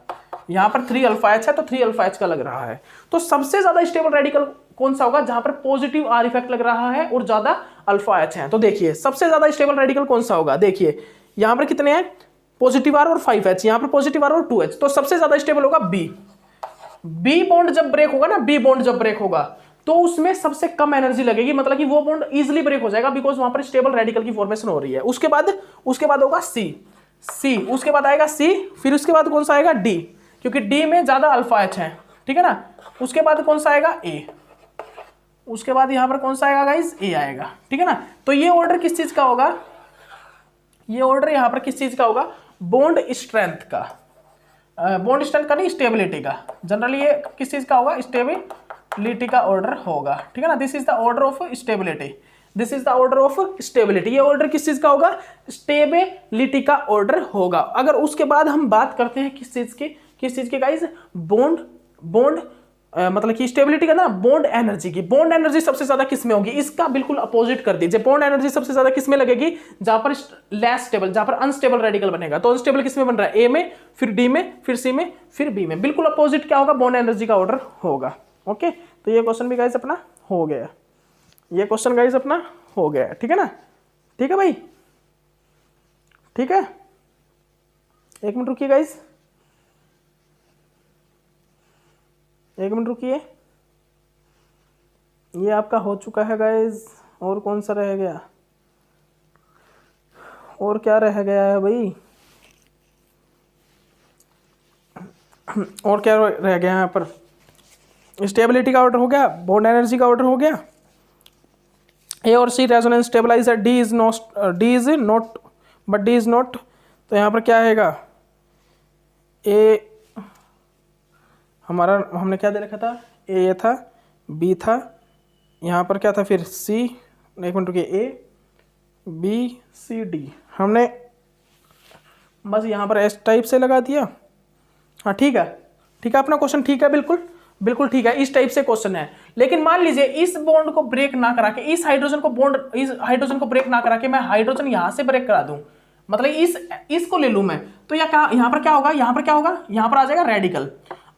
यहां पर 3 अल्फा एच है तो 3 अल्फा एच का लग रहा है। तो सबसे ज्यादा स्टेबल रेडिकल कौन सा होगा, जहां पर पॉजिटिव आर इफेक्ट लग रहा है और ज्यादा अल्फा एच है। तो देखिए सबसे ज्यादा स्टेबल रेडिकल कौन सा होगा, देखिए यहां पर कितने हैं, पॉजिटिव आर और 5 एच, यहां पर पॉजिटिव आर और 2 एच, तो सबसे ज्यादा स्टेबल होगा बी बॉन्ड जब ब्रेक होगा ना, बी बॉन्ड जब ब्रेक होगा तो उसमें सबसे कम एनर्जी लगेगी, मतलब कि वो बॉन्ड इजीली ब्रेक हो जाएगा, बिकॉज वहां पर स्टेबल रेडिकल की फॉर्मेशन हो रही है। उसके बाद होगा सी, उसके बाद आएगा सी, फिर उसके बाद कौन सा आएगा, डी, क्योंकि डी में ज्यादा अल्फा एच है, ठीक है ना। उसके बाद कौन सा आएगा, ए, उसके बाद यहां पर कौन सा आएगा गाइस, ए आएगा, ठीक है ना। तो ये ऑर्डर किस चीज का होगा, ये ऑर्डर यहां पर किस चीज का होगा, बॉन्ड स्ट्रेंथ का, बॉन्ड स्ट्रेंथ का नहीं, स्टेबिलिटी का। जनरली ये किस चीज का होगा, स्टेबिलिटी का ऑर्डर होगा, ठीक है ना। This is the order of stability, this is the order of stability. ये ऑर्डर किस चीज का होगा, स्टेबिलिटी का ऑर्डर होगा। अगर उसके बाद हम बात करते हैं किस चीज की गाइस, बॉन्ड मतलब कि स्टेबिलिटी का ना, बॉन्ड एनर्जी की। बॉन्ड एनर्जी सबसे ज्यादा किस में होगी, इसका बिल्कुल अपोजिट कर दीजिए। बॉन्ड एनर्जी सबसे ज्यादा किस में लगेगी, जहां पर लेस स्टेबल, जहां पर अनस्टेबल रेडिकल बनेगा। तो अनस्टेबल किस में बन रहा है, ए में, फिर डी में, फिर सी में, फिर बी में। बिल्कुल अपोजिट क्या होगा, बॉन्ड एनर्जी का ऑर्डर होगा। ओके, तो ये क्वेश्चन भी गाइस अपना हो गया, ये क्वेश्चन गाइस अपना हो गया, ठीक है ना, ठीक है भाई, ठीक है। एक मिनट रुकिए गाइस, एक मिनट रुकिए। ये आपका हो चुका है गाइस, और कौन सा रह गया, और क्या रह गया है भाई, और क्या रह गया यहाँ पर। स्टेबिलिटी का ऑर्डर हो गया, बॉन्ड एनर्जी का ऑर्डर हो गया। ए और C resonance stabiliser, D is not but D is not. तो यहाँ पर क्या आएगा, ए हमारा हमने क्या दे रखा था, ए था, बी था, यहाँ पर क्या था फिर सी, एक मिनट रुकिए, ए बी सी डी, हमने बस यहाँ पर एस टाइप से लगा दिया। हाँ ठीक है, ठीक है, अपना क्वेश्चन ठीक है, बिल्कुल बिल्कुल ठीक है, इस टाइप से क्वेश्चन है। लेकिन मान लीजिए इस बॉन्ड को ब्रेक ना करा के, इस हाइड्रोजन को ब्रेक ना करा के मैं हाइड्रोजन यहां से ब्रेक करा दूं, मतलब इसको ले लूं मैं, तो यहाँ पर क्या होगा, यहाँ पर क्या होगा, यहाँ पर आ जाएगा रेडिकल।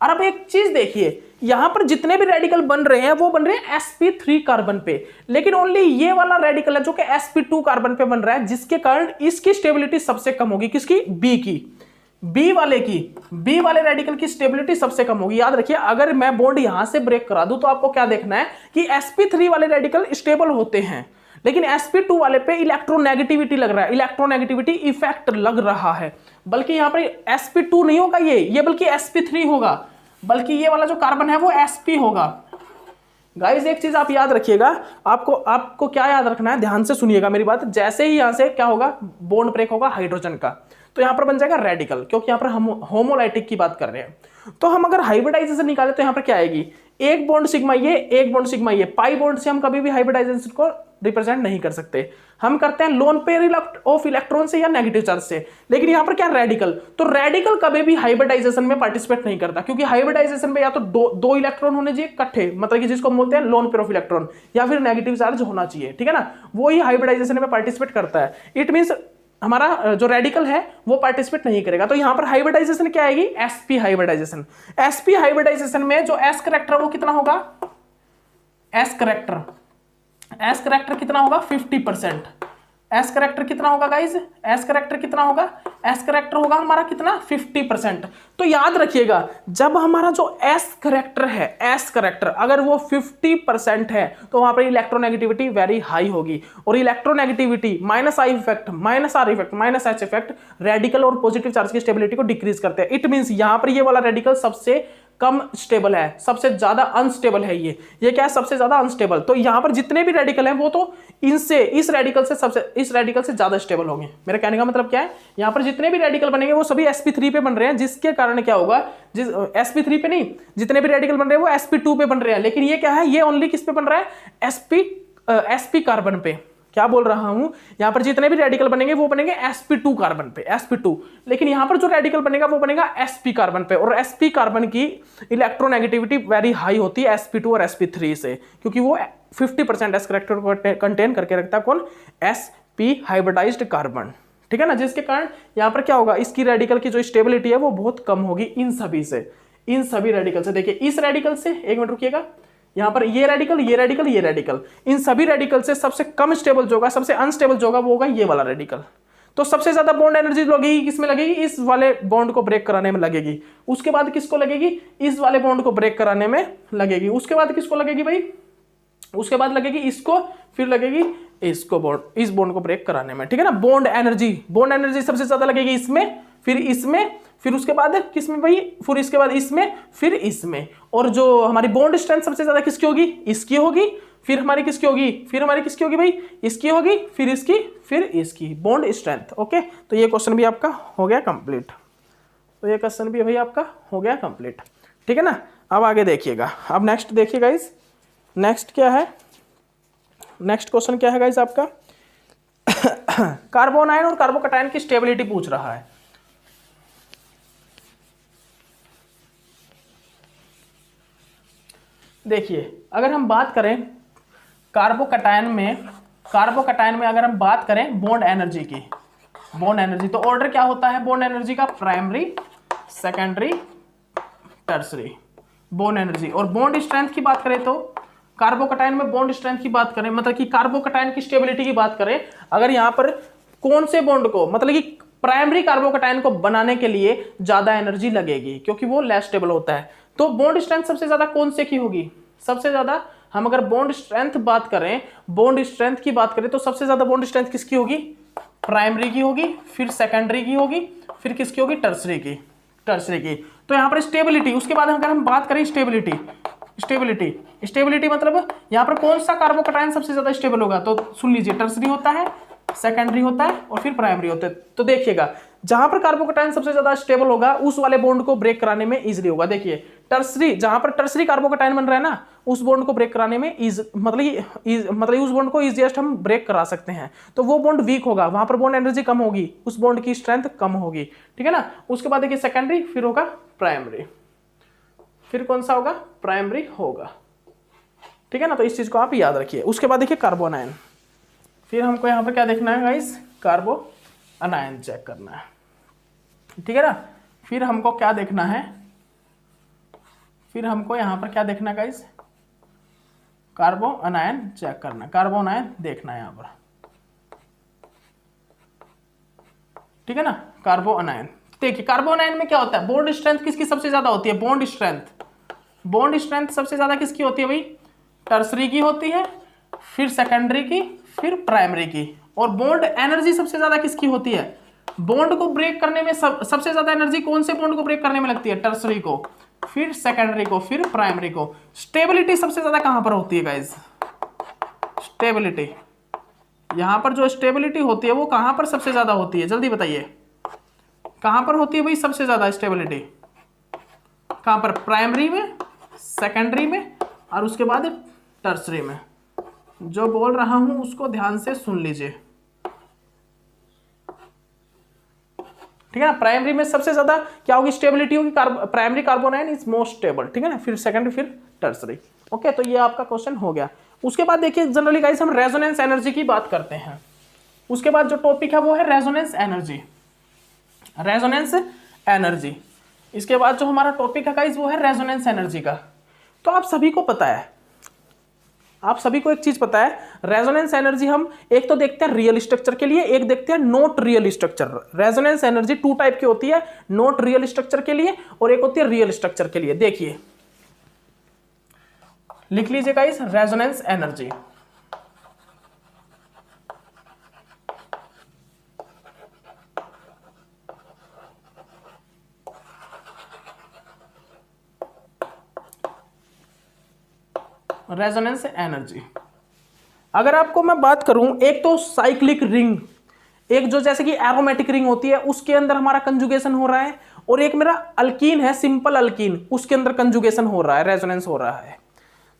और अब एक चीज देखिए, यहां पर जितने भी रेडिकल बन रहे हैं वो बन रहे हैं sp3 कार्बन पे, लेकिन ओनली ये वाला रेडिकल है जो कि sp2 कार्बन पे बन रहा है, जिसके कारण इसकी स्टेबिलिटी सबसे कम होगी। किसकी, बी की, बी वाले रेडिकल की स्टेबिलिटी सबसे कम होगी। याद रखिए, अगर मैं बॉन्ड यहां से ब्रेक करा दूं तो आपको क्या देखना है कि sp3 वाले रेडिकल स्टेबल होते हैं, लेकिन sp2 वाले पे इलेक्ट्रोनेगेटिविटी लग रहा है, इलेक्ट्रोनेगेटिविटी इफेक्ट लग रहा है। बल्कि यहां पर sp2 नहीं होगा ये बल्कि sp3 होगा, बल्कि ये वाला जो कार्बन है वो sp होगा। गाइस एक चीज आप याद रखिएगा, आपको क्या याद रखना है, ध्यान से सुनिएगा मेरी बात। जैसे ही यहां से क्या होगा, बॉन्ड ब्रेक होगा हाइड्रोजन का, तो यहां पर बन जाएगा रेडिकल, क्योंकि यहां पर हम होमोलाइटिक की बात कर रहे हैं। तो हम अगर हाइब्रिडाइजेशन निकाले तो यहां पर क्या आएगी, एक बॉन्ड सिग्मा ये, एक बॉन्ड सिग्मा ये। पाई बॉन्ड से हम कभी भी हाइब्रिडाइजेशन को रिप्रेजेंट नहीं कर सकते, हम करते हैं लोन पेयर ऑफ इलेक्ट्रॉन से या नेगेटिव चार्ज से। लेकिन यहां पर क्या रेडिकल, तो रेडिकल कभी भी हाइब्रिडाइजेशन में पार्टिसिपेट नहीं करता, क्योंकि हाइब्रिडाइजेशन में या तो दो इलेक्ट्रॉन होने चाहिए इकट्ठे, मतलब कि जिसको बोलते हैं लोन पेयर ऑफ इलेक्ट्रॉन, या फिर नेगेटिव चार्ज होना चाहिए, ठीक है ना, वो ही हाइब्रिडाइजेशन में पार्टिसिपेट करता है। इट मींस हमारा जो रेडिकल है वो पार्टिसिपेट नहीं करेगा। तो यहां पर हाइब्रिडाइजेशन क्या आएगी, sp हाइब्रिडाइजेशन। sp हाइब्रिडाइजेशन में जो s करेक्टर वो कितना होगा, s करेक्टर कितना होगा, 50%। एस करेक्टर कितना होगा गाइज, एस करेक्टर कितना होगा, एस करेक्टर होगा हमारा कितना, 50%। तो याद रखिएगा, जब हमारा जो एस करेक्टर है, एस करेक्टर अगर वो 50% है तो वहां पर इलेक्ट्रोनेगेटिविटी वेरी हाई होगी, और electronegativity minus I effect, minus are effect, minus H effect radical और पॉजिटिव चार्ज की स्टेबिलिटी को डिक्रीज करते हैं। इट मींस यहां पर ये वाला रेडिकल सबसे कम स्टेबल है, सबसे ज्यादा अनस्टेबल है। ये क्या है, सबसे ज्यादा अनस्टेबल। तो यहां पर जितने भी रेडिकल हैं वो तो इस रेडिकल से ज्यादा स्टेबल होंगे। मेरे कहने का मतलब क्या है, यहां पर जितने भी रेडिकल बनेंगे वो सभी sp3 पे बन रहे हैं, जिसके कारण क्या होगा, sp3 पे नहीं, जितने भी रेडिकल बन रहे हैं वो sp2 पे बन रहे हैं। लेकिन ये क्या है, ये ओनली किस पे बन रहा है, sp कार्बन पे। क्या बोल रहा हूं, यहां पर जितने भी रेडिकल बनेंगे वो बनेंगे sp2 कार्बन पे, sp2। लेकिन यहां पर जो रेडिकल बनेगा वो बनेगा sp कार्बन पे, और sp कार्बन की इलेक्ट्रोनेगेटिविटी वेरी हाई होती है sp2 और sp3 से, क्योंकि वो 50% s करेक्टर को कंटेन करके रखता है। कौन, sp हाइब्रिडाइज्ड कार्बन, ठीक है ना, जिसके कारण यहां पर क्या होगा, इसकी रेडिकल की जो स्टेबिलिटी है वो बहुत कम होगी इन सभी से, इन सभी रेडिकल से। देखिए इस रेडिकल से, एक मिनट रुकिएगा, यहां पर ये रेडिकल, ये रेडिकल, ये रेडिकल, इन सभी रेडिकल से सबसे कम स्टेबल जो होगा, सबसे अनस्टेबल जो होगा वो होगा ये वाला रेडिकल। तो सबसे ज्यादा बॉन्ड एनर्जी लगेगी किसमें लगेगी, इस वाले बॉन्ड को ब्रेक कराने में लगेगी। उसके बाद किसको लगेगी, इस वाले बॉन्ड को ब्रेक कराने में लगेगी। उसके बाद किसको लगेगी भाई, उसके बाद लगेगी इसको, फिर लगेगी इसको, बॉन्ड, इस बॉन्ड को ब्रेक कराने में, ठीक है ना। बॉन्ड एनर्जी सबसे ज्यादा लगेगी इसमें, फिर इसमें, फिर उसके बाद किसमें भाई, फिर इसके बाद इसमें, फिर इसमें। और जो हमारी बॉन्ड स्ट्रेंथ सबसे ज्यादा किसकी होगी, इसकी होगी, फिर हमारी किसकी होगी, फिर हमारी किसकी होगी भाई, इसकी होगी, फिर इसकी, फिर इसकी बॉन्ड स्ट्रेंथ। ओके, तो ये क्वेश्चन भी आपका हो गया कंप्लीट, तो ये क्वेश्चन भी भाई आपका हो गया कंप्लीट, ठीक है ना। अब आगे देखिएगा, अब नेक्स्ट देखिए गाइस, नेक्स्ट क्या है, नेक्स्ट क्वेश्चन क्या है गाइस आपका, कार्बोन आयन और कार्बोकटायन की स्टेबिलिटी पूछ रहा है। देखिए अगर हम बात करें कार्बोकटायन में अगर हम बात करें बॉन्ड एनर्जी की, बॉन्ड एनर्जी, तो ऑर्डर क्या होता है बॉन्ड एनर्जी का, primary, secondary, tertiary bond energy. और बॉन्ड स्ट्रेंथ की बात करें तो कार्बोकटायन में बॉन्ड स्ट्रेंथ की बात करें, मतलब कि कार्बोकटायन की स्टेबिलिटी की बात करें, अगर यहां पर कौन से बॉन्ड को, मतलब कि प्राइमरी कार्बोकैटायन को बनाने के लिए ज्यादा एनर्जी लगेगी क्योंकि वो लेस स्टेबल होता है। तो बॉन्ड स्ट्रेंथ सबसे ज्यादा कौन से की होगी? सबसे ज्यादा हम अगर बॉन्ड स्ट्रेंथ बात करें, बॉन्ड स्ट्रेंथ की बात करें तो सबसे ज्यादा बॉन्ड स्ट्रेंथ किसकी होगी? प्राइमरी की होगी, फिर सेकेंडरी की होगी, फिर किसकी होगी? टर्सरी की। तो यहाँ पर स्टेबिलिटी, उसके बाद अगर हम बात करें स्टेबिलिटी मतलब यहाँ पर कौन सा कार्बोकैटायन सबसे ज्यादा स्टेबल होगा? तो सुन लीजिए, टर्सरी होता है, सेकेंडरी होता है और फिर प्राइमरी होता है। तो देखिएगा जहां पर कार्बोकैटायन सबसे ज्यादा स्टेबल होगा उस वाले बॉन्ड को ब्रेक कराने में इजीली होगा। देखिए टर्सरी, जहां पर टर्सरी कार्बोकैटायन बन रहा है ना, उस बॉन्ड को ब्रेक कराने में मतलब उस बॉन्ड को इजीएस्ट हम ब्रेक करा सकते हैं। तो वो बॉन्ड वीक होगा, वहां पर बॉन्ड एनर्जी कम होगी, उस बॉन्ड की स्ट्रेंथ कम होगी, ठीक है ना। उसके बाद देखिए सेकेंडरी, फिर होगा प्राइमरी, फिर कौन सा होगा? प्राइमरी होगा, ठीक है ना। तो इस चीज को आप याद रखिए। उसके बाद देखिए कार्बन आयन, फिर हमको यहाँ पर क्या देखना है गाइस? कार्बो अनायन चेक करना है, ठीक है ना। फिर हमको क्या देखना है? फिर हमको यहाँ पर क्या देखना है गाइस? कार्बो अनायन चेक करना है, कार्बो अनायन देखना है यहाँ पर, ठीक है ना। कार्बो अनायन, देखिए कार्बो अनायन में क्या होता है? बॉन्ड स्ट्रेंथ किसकी सबसे ज्यादा होती है? बॉन्ड स्ट्रेंथ सबसे ज्यादा किसकी होती है भाई? टर्सरी की होती है, फिर सेकेंडरी की, फिर प्राइमरी की। और बॉन्ड एनर्जी सबसे ज्यादा किसकी होती है? बॉन्ड को ब्रेक करने में सबसे ज्यादा एनर्जी कौन से बॉन्ड को ब्रेक करने में लगती है? टर्सरी को, फिर सेकेंडरी को, फिर प्राइमरी को। स्टेबिलिटी सबसे ज्यादा कहां पर होती है गाइस? स्टेबिलिटी, यहां पर जो स्टेबिलिटी होती है वो कहां पर सबसे ज्यादा होती है? जल्दी बताइए, कहां पर होती है भाई सबसे ज्यादा स्टेबिलिटी? कहां पर? प्राइमरी में, सेकेंडरी में और उसके बाद टर्सरी में। जो बोल रहा हूं उसको ध्यान से सुन लीजिए, ठीक है ना। प्राइमरी में सबसे ज्यादा क्या होगी? स्टेबिलिटी होगी, primary carbon ion is most stable, ठीक है ना। फिर सेकेंडरी, फिर टर्सरी। ओके, तो ये आपका क्वेश्चन हो गया। उसके बाद देखिए जनरली गाइस हम रेजोनेंस एनर्जी की बात करते हैं। उसके बाद जो टॉपिक है वो है रेजोनेंस एनर्जी। इसके बाद जो हमारा टॉपिक है गाइस वो है रेजोनेंस एनर्जी का। तो आप सभी को पता है, आप सभी को एक चीज पता है, रेजोनेंस एनर्जी हम एक तो देखते हैं रियल स्ट्रक्चर के लिए, एक देखते हैं not real structure. Resonance energy 2 type की होती है, नॉट रियल स्ट्रक्चर के लिए और एक होती है रियल स्ट्रक्चर के लिए। देखिए लिख लीजिए guys, resonance energy. Resonance energy अगर आपको मैं बात करूं, एक तो साइक्लिक रिंग, एक जो जैसे कि एरोमेटिक रिंग होती है उसके अंदर हमारा कंजुगेशन हो रहा है, और एक मेरा अल्कीन है, सिंपल अल्कीन, उसके अंदर कंजुगेशन हो रहा है, रेजोनेंस हो रहा है।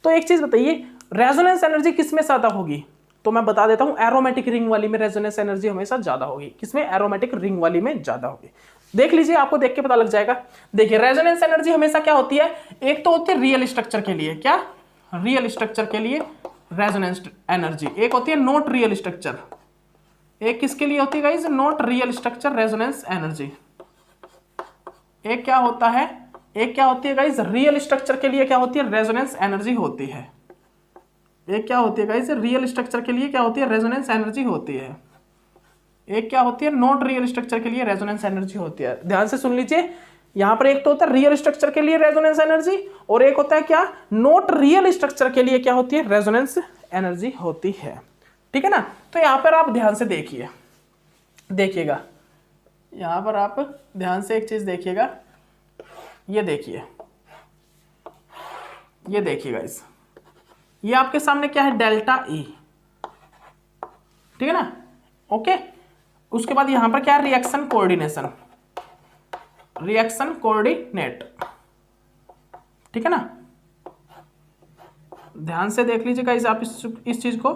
तो एक चीज बताइए, रेजोनेंस एनर्जी किसमें ज्यादा होगी? तो मैं बता देता हूं, एरोमेटिक रिंग वाली में रेजोनेंस एनर्जी हमेशा ज्यादा होगी। किसमें? एरोमेटिक रिंग वाली में ज्यादा होगी। देख लीजिए, आपको देख के पता लग जाएगा। देखिए रेजोनेंस एनर्जी हमेशा क्या होती है? एक तो होती है रियल स्ट्रक्चर के लिए, क्या? रियल स्ट्रक्चर के लिए रेजोनेंस एनर्जी। एक होती है नॉट रियल स्ट्रक्चर, एक किसके लिए होती है guys? Not real structure resonance energy. एक क्या होता है? एक क्या होती है गाइस? रियल स्ट्रक्चर के लिए क्या होती है? रेजोनेंस एनर्जी होती है। एक क्या होती है गाइस? रियल स्ट्रक्चर के लिए क्या होती है? रेजोनेंस एनर्जी होती है। एक क्या होती है? नॉट रियल स्ट्रक्चर के लिए रेजोनेंस एनर्जी होती है। ध्यान से सुन लीजिए, यहां पर एक तो होता है रियल स्ट्रक्चर के लिए रेजोनेंस एनर्जी, और एक होता है क्या? नॉट रियल स्ट्रक्चर के लिए क्या होती है? रेजोनेंस एनर्जी होती है, ठीक है ना। तो यहां पर आप ध्यान से देखिएगा, यहां पर आप ध्यान से एक चीज देखिएगा, ये देखिए गाइस, ये आपके सामने क्या है? डेल्टा ई, ठीक है ना। ओके, उसके बाद यहां पर क्या है? रिएक्शन कोऑर्डिनेट, ठीक है ना। ध्यान से देख लीजिए गाइस आप इस चीज को।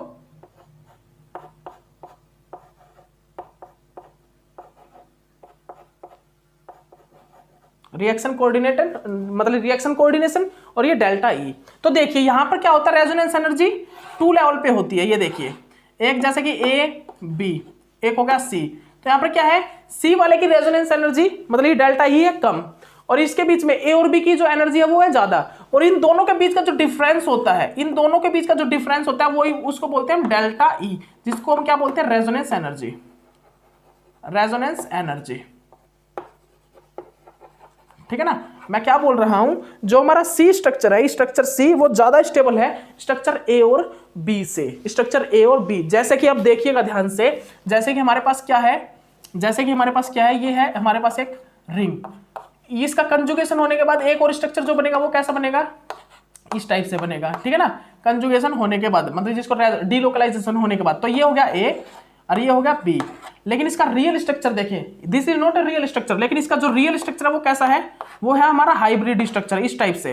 रिएक्शन कोऑर्डिनेशन और ये डेल्टा ई। तो देखिए यहां पर क्या होता है? रेजोनेंस एनर्जी 2 लेवल पे होती है। ये देखिए, एक जैसे कि ए बी, एक हो गया सी। तो यहां पर क्या है? सी वाले की रेजोनेंस एनर्जी मतलब ये डेल्टा ई है कम, और इसके बीच में ए और बी की जो एनर्जी है वो है ज्यादा, और इन दोनों के बीच का जो डिफरेंस होता है, वही उसको बोलते हैं हम डेल्टा ई, जिसको हम क्या बोलते हैं? Resonance energy. Resonance energy. ठीक है ना, मैं क्या बोल रहा हूं, जो हमारा सी स्ट्रक्चर है, स्ट्रक्चर सी वो ज्यादा स्टेबल है स्ट्रक्चर ए और बी से, स्ट्रक्चर ए और बी। जैसे कि आप देखिएगा ध्यान से, जैसे कि हमारे पास क्या है, ये है हमारे पास एक रिंग, इसका कंजुगेशन होने के बाद एक और स्ट्रक्चर जो बनेगा वो कैसा बनेगा, इस टाइप से बनेगा। ठीक है ना, कंजुगेशन होने के बाद, मतलब जिसको डीलोकलाइजेशन होने के बाद, तो ये हो गया ए और ये हो गया बी। लेकिन इसका रियल स्ट्रक्चर देखें, this is not a real structure, लेकिन इसका जो रियल स्ट्रक्चर है वो कैसा है, वो है हमारा हाइब्रिड स्ट्रक्चर, इस टाइप से,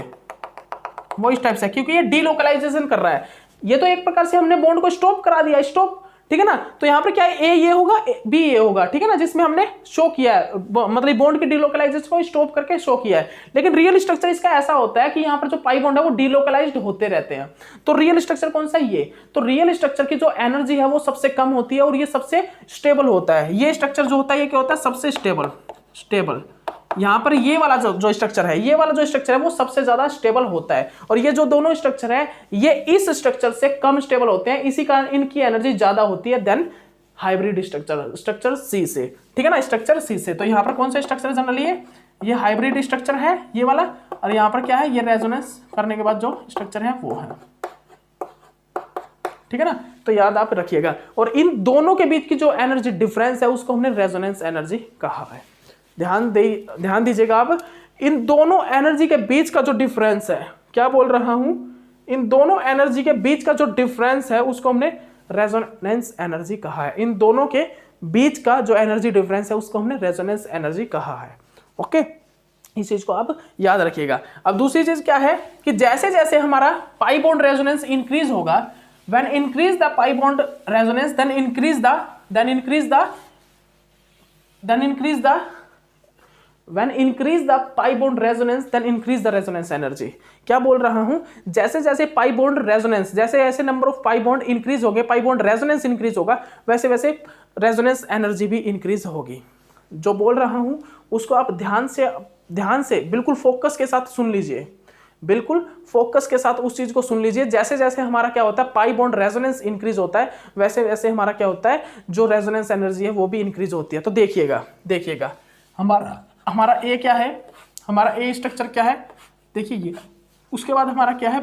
वो इस टाइप से, क्योंकि ये डीलोकलाइजेशन कर रहा है। ये तो एक प्रकार से हमने बॉन्ड को स्टॉप करा दिया, स्टॉप। ठीक है ना, तो यहाँ पर क्या है, ए ये होगा, बी ये होगा। ठीक है ना, जिसमें हमने शो किया है, मतलब बॉन्ड के डीलोकलाइजेशन को स्टॉप करके शो किया है। लेकिन रियल स्ट्रक्चर इसका ऐसा होता है कि यहाँ पर जो पाई बॉन्ड है वो डीलोकलाइज्ड होते रहते हैं। तो रियल स्ट्रक्चर कौन सा है, ये। तो रियल स्ट्रक्चर की जो एनर्जी है वो सबसे कम होती है और ये सबसे स्टेबल होता है। ये स्ट्रक्चर जो होता है ये क्या होता है, सबसे स्टेबल। यहाँ पर ये वाला जो स्ट्रक्चर है, ये वाला जो स्ट्रक्चर है वो सबसे ज्यादा स्टेबल होता है, और ये जो दोनों स्ट्रक्चर है ये इस स्ट्रक्चर से कम स्टेबल होते हैं, इसी कारण इनकी एनर्जी ज्यादा होती है देन हाइब्रिड स्ट्रक्चर सी से। ठीक है ना, स्ट्रक्चर सी से। तो यहाँ पर कौन सा स्ट्रक्चर जनरली है, ये हाइब्रिड स्ट्रक्चर है ये वाला, और यहाँ पर क्या है, ये रेजोनेंस करने के बाद जो स्ट्रक्चर है वो है। ठीक है ना, तो याद आप रखिएगा। और इन दोनों के बीच की जो एनर्जी डिफरेंस है उसको हमने रेजोनेंस एनर्जी कहा है। ध्यान दीजिएगा आप, इन दोनों एनर्जी के बीच का जो डिफरेंस है, क्या बोल रहा हूं, इन दोनों एनर्जी के बीच का जो डिफरेंस है उसको हमने रेजोनेंस एनर्जी कहा है। इन दोनों के बीच का जो एनर्जी डिफरेंस है उसको हमने रेजोनेंस एनर्जी कहा है। ओके, इस चीज को आप याद रखिएगा। अब दूसरी चीज क्या है कि जैसे जैसे हमारा पाई बॉन्ड रेजोनेंस इंक्रीज होगा, when increase the pi bond resonance then increase the When increase the pi bond resonance, then increase the resonance energy। क्या बोल रहा हूं, जैसे जैसे पाई बॉन्ड रेजोनेंस, जैसे जैसे number of pi bond increase होंगे, पाई बॉन्ड रेजोनेंस इंक्रीज होगा, वैसे वैसे रेजोनेंस एनर्जी भी इंक्रीज होगी। जो बोल रहा हूं उसको आप ध्यान से बिल्कुल फोकस के साथ सुन लीजिए, बिल्कुल फोकस के साथ उस चीज को सुन लीजिए। जैसे जैसे हमारा क्या होता है, पाई बॉन्ड रेजोनेंस इंक्रीज होता है, वैसे वैसे हमारा क्या होता है, जो रेजोनेंस एनर्जी है वो भी इंक्रीज होती है। तो देखिएगा हमारा ए क्या है, हमारा ए स्ट्रक्चर क्या है, देखिए ये। उसके बाद हमारा क्या है,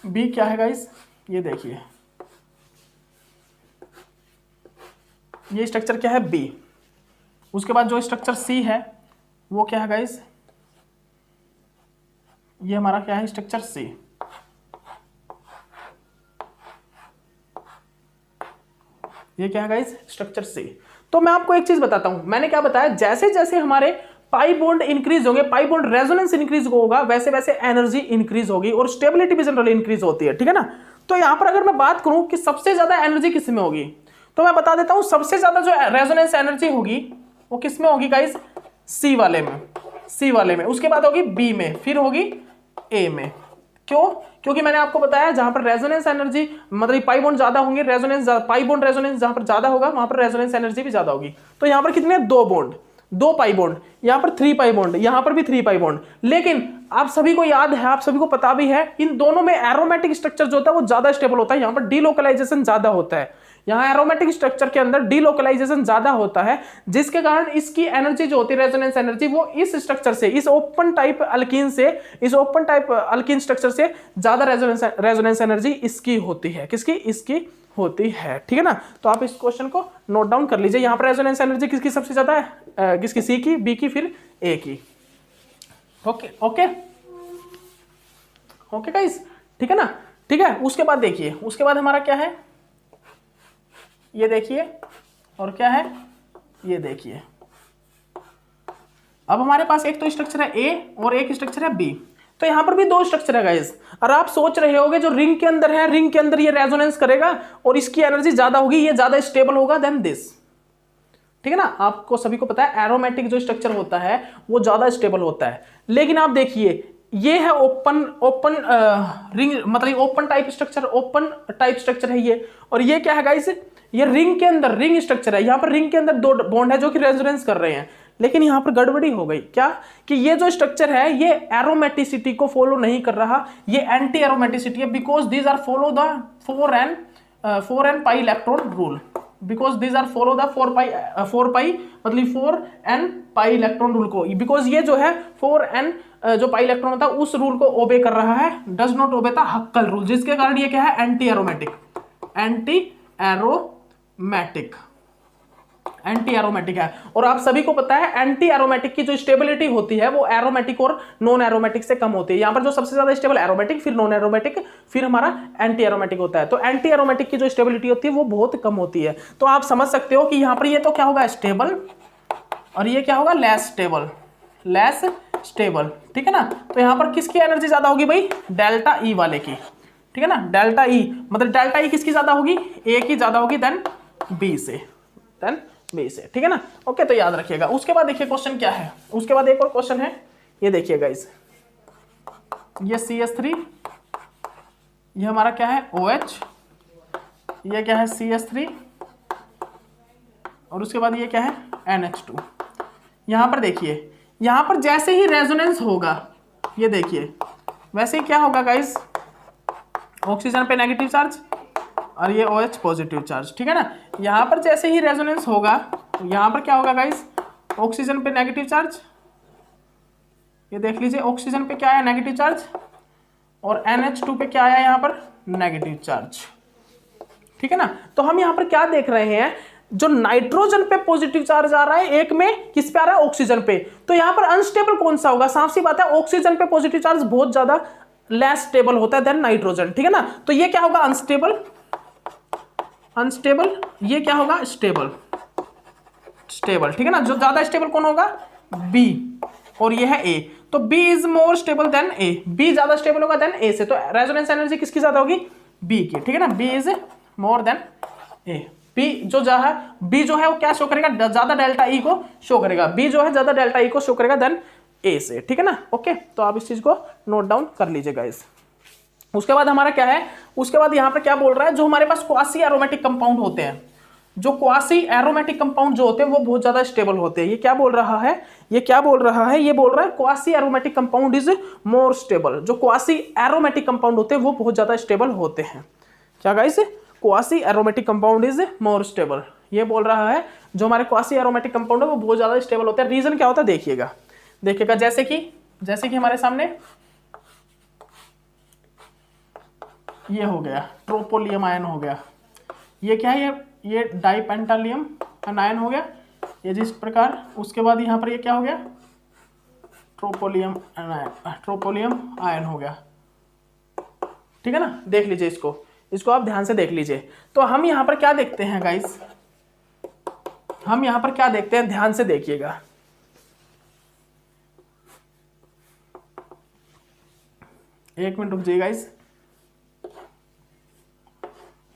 बी क्या है गाइस, ये देखिए, ये स्ट्रक्चर क्या है, बी। उसके बाद जो स्ट्रक्चर सी है वो क्या है गाइस, ये हमारा क्या है, स्ट्रक्चर सी। ये क्या है गाइस, स्ट्रक्चर सी। तो मैं आपको एक चीज बताता हूं, मैंने क्या बताया, जैसे जैसे हमारे पाई बॉन्ड इंक्रीज होंगे, पाई बॉन्ड रेजोनेंस इंक्रीज होगा, वैसे वैसे एनर्जी इंक्रीज होगी और स्टेबिलिटी भी जनरली इंक्रीज होती है। ठीक है ना, तो यहां पर अगर मैं बात करूं कि सबसे ज्यादा एनर्जी किस में होगी, तो मैं बता देता हूं, सबसे ज्यादा जो रेजोनेंस एनर्जी होगी वो किस में होगी गाइस, सी वाले में। उसके बाद होगी बी में, फिर होगी ए में। क्यों, क्योंकि मैंने आपको बताया जहां पर रेजोनेंस एनर्जी, मतलब पाई बॉन्ड ज्यादा होंगे, पाई बॉन्ड रेजोनेंस जहां पर ज्यादा होगा वहां पर रेजोनेंस एनर्जी भी ज्यादा होगी। तो यहां पर कितने, 2 पाई बॉन्ड, यहां पर 3 पाई बॉन्ड, यहां पर भी 3 पाई बॉन्ड। लेकिन आप सभी को याद है, आप सभी को पता भी है, इन दोनों में एरोमेटिक स्ट्रक्चर जो होता है वो ज्यादा स्टेबल होता है, यहां पर डीलोकलाइजेशन ज्यादा होता है। यहां एरोमेटिक स्ट्रक्चर के अंदर डीलोकलाइजेशन ज्यादा होता है, जिसके कारण इसकी एनर्जी जो होती है, रेजोनेंस एनर्जी, वो इस स्ट्रक्चर से, इस ओपन टाइप अल्कीन स्ट्रक्चर से ज्यादा रेजोनेंस एनर्जी इसकी होती है। किसकी, इसकी होती है। ठीक है ना, तो आप इस क्वेश्चन को नोट डाउन कर लीजिए। यहां पर रेजोनेंस एनर्जी किसकी सबसे ज्यादा है, किसकी, सी की, बी की, फिर ए की। ओके गाइस, ठीक है ना, ठीक है। उसके बाद देखिए, उसके बाद हमारा क्या है, ये देखिए, और क्या है, ये देखिए। अब हमारे पास एक तो स्ट्रक्चर है ए और एक स्ट्रक्चर है बी। तो यहां पर भी 2 स्ट्रक्चर है गाइस, और आप सोच रहे होगे जो रिंग के अंदर है, रिंग के अंदर ये रेजोनेंस करेगा और इसकी एनर्जी ज्यादा होगी, ये ज्यादा स्टेबल होगा देन दिस। ठीक है ना, आपको सभी को पता है एरोमेटिक जो स्ट्रक्चर होता है वो ज्यादा स्टेबल होता है। लेकिन आप देखिए, ये है ओपन रिंग, मतलब ओपन टाइप स्ट्रक्चर है ये। और ये क्या है गाइस, ये रिंग के अंदर रिंग स्ट्रक्चर है। यहां पर रिंग के अंदर 2 बॉन्ड है जो कि रेजोनेंस कर रहे हैं, लेकिन यहां पर गड़बड़ी हो गई। क्या, कि ये जो स्ट्रक्चर है ये एरोमेटिसिटी को फॉलो नहीं कर रहा, ये एंटी एरोमेटिसिटी है, because these are follow the 4n pi electron rule. Because these are follow the 4 pi मतलब 4n पाई इलेक्ट्रॉन रूल को, बिकॉज ये जो है 4n जो पाई इलेक्ट्रॉन होता है उस रूल को ओबे कर रहा है, does not obey the हक्कल rule, जिसके कारण ये क्या है, एंटी एरोमेटिक, एंटी एरोमेटिक है। और आप सभी को पता है एंटी एरोमेटिक की जो स्टेबिलिटी होती है वो एरोमेटिक और नॉन एरोमेटिक से कम होती है। यहां पर जो सबसे ज्यादा स्टेबल एरोमेटिक, फिर नॉन एरोमेटिक, फिर हमारा एंटी एरोमेटिक होता है। तो एंटी एरोमेटिक की जो स्टेबिलिटी होती है वो बहुत कम होती है। तो आप समझ सकते हो कि यहां पर ये तो क्या होगा, स्टेबल, और ये क्या होगा, लेस स्टेबल, ठीक है ना। तो यहां पर किसकी एनर्जी ज्यादा होगी भाई, डेल्टा ई वाले की, ठीक है ना। डेल्टा ई मतलब डेल्टा ई किसकी ज्यादा होगी, ए की ज्यादा होगी देन बी से, ठीक है ना। ओके, तो याद रखिएगा। उसके बाद देखिए क्वेश्चन क्या है, उसके बाद एक और क्वेश्चन है, ये देखिए गाइस, ये CH3, ये हमारा क्या है OH, ये क्या है CH3, और उसके बाद ये क्या है NH2। यहां पर देखिए, यहां पर जैसे ही रेजोनेंस होगा, ये देखिए वैसे ही क्या होगा गाइस, ऑक्सीजन पे नेगेटिव चार्ज और ये OH पॉजिटिव चार्ज, ठीक है ना। यहां पर जैसे ही रेजोनेंस होगा, यहां पर क्या होगा गाइस, ऑक्सीजन पे नेगेटिव चार्ज, ये देख लीजिए ऑक्सीजन पे क्या है नेगेटिव चार्ज, और NH2 पे क्या आया यहां पर नेगेटिव चार्ज, ठीक है ना। तो हम यहां पर क्या देख रहे हैं, जो नाइट्रोजन पे पॉजिटिव चार्ज आ रहा है, एक में किस पे आ रहा है, ऑक्सीजन पे। तो यहां पर अनस्टेबल कौन सा होगा, साफ सी बात है ऑक्सीजन पे पॉजिटिव चार्ज बहुत ज्यादा लेस स्टेबल होता है देन नाइट्रोजन, ठीक है ना। तो ये क्या होगा, अनस्टेबल, ये क्या होगा, स्टेबल, ठीक है ना। जो ज्यादा स्टेबल कौन होगा, बी, और ये है ए। तो B is more stable than A, B ज्यादा स्टेबल होगा देन ए से। तो रेजोनेंस एनर्जी किसकी ज्यादा होगी, बी की, ठीक है ना। B is more than A, B जो है, बी जो है वो क्या शो करेगा, ज्यादा डेल्टा ई को शो करेगा, बी जो है ज्यादा डेल्टा ई को शो करेगा देन ए से, ठीक है ना। ओके, तो आप इस चीज को नोट डाउन कर लीजिएगा गाइस। उसके बाद हमारा क्या है, उसके बाद यहां पर क्या बोल रहा है, जो हमारे पास क्वासी एरोमेटिक कंपाउंड होते हैं, जो क्वासी एरोमेटिक कंपाउंड जो होते हैं वो बहुत ज्यादा स्टेबल होते हैं। ये क्या बोल रहा है, ये बोल रहा है quasi aromatic compound is more stable. जो क्वासी एरोमेटिक कंपाउंड होते हैं वो बहुत ज्यादा स्टेबल होते हैं। क्या guys, quasi aromatic compound is more stable, ये बोल रहा है जो हमारे क्वासी एरोमेटिक कंपाउंड है वो बहुत ज्यादा स्टेबल होते हैं। रीजन क्या होता है, देखिएगा, जैसे कि हमारे सामने ये हो गया ट्रोपोलियम आयन हो गया, ये क्या है, ये डाइपेंटालियम आयन हो गया, ये जिस प्रकार। उसके बाद यहाँ पर ये क्या हो गया, ट्रोपोलियम आयन हो गया, ठीक है ना। देख लीजिए इसको आप ध्यान से देख लीजिए। तो हम यहाँ पर क्या देखते हैं गाइस, हम यहाँ पर क्या देखते हैं, ध्यान से देखिएगा। एक मिनट रुक जाइए गाइस,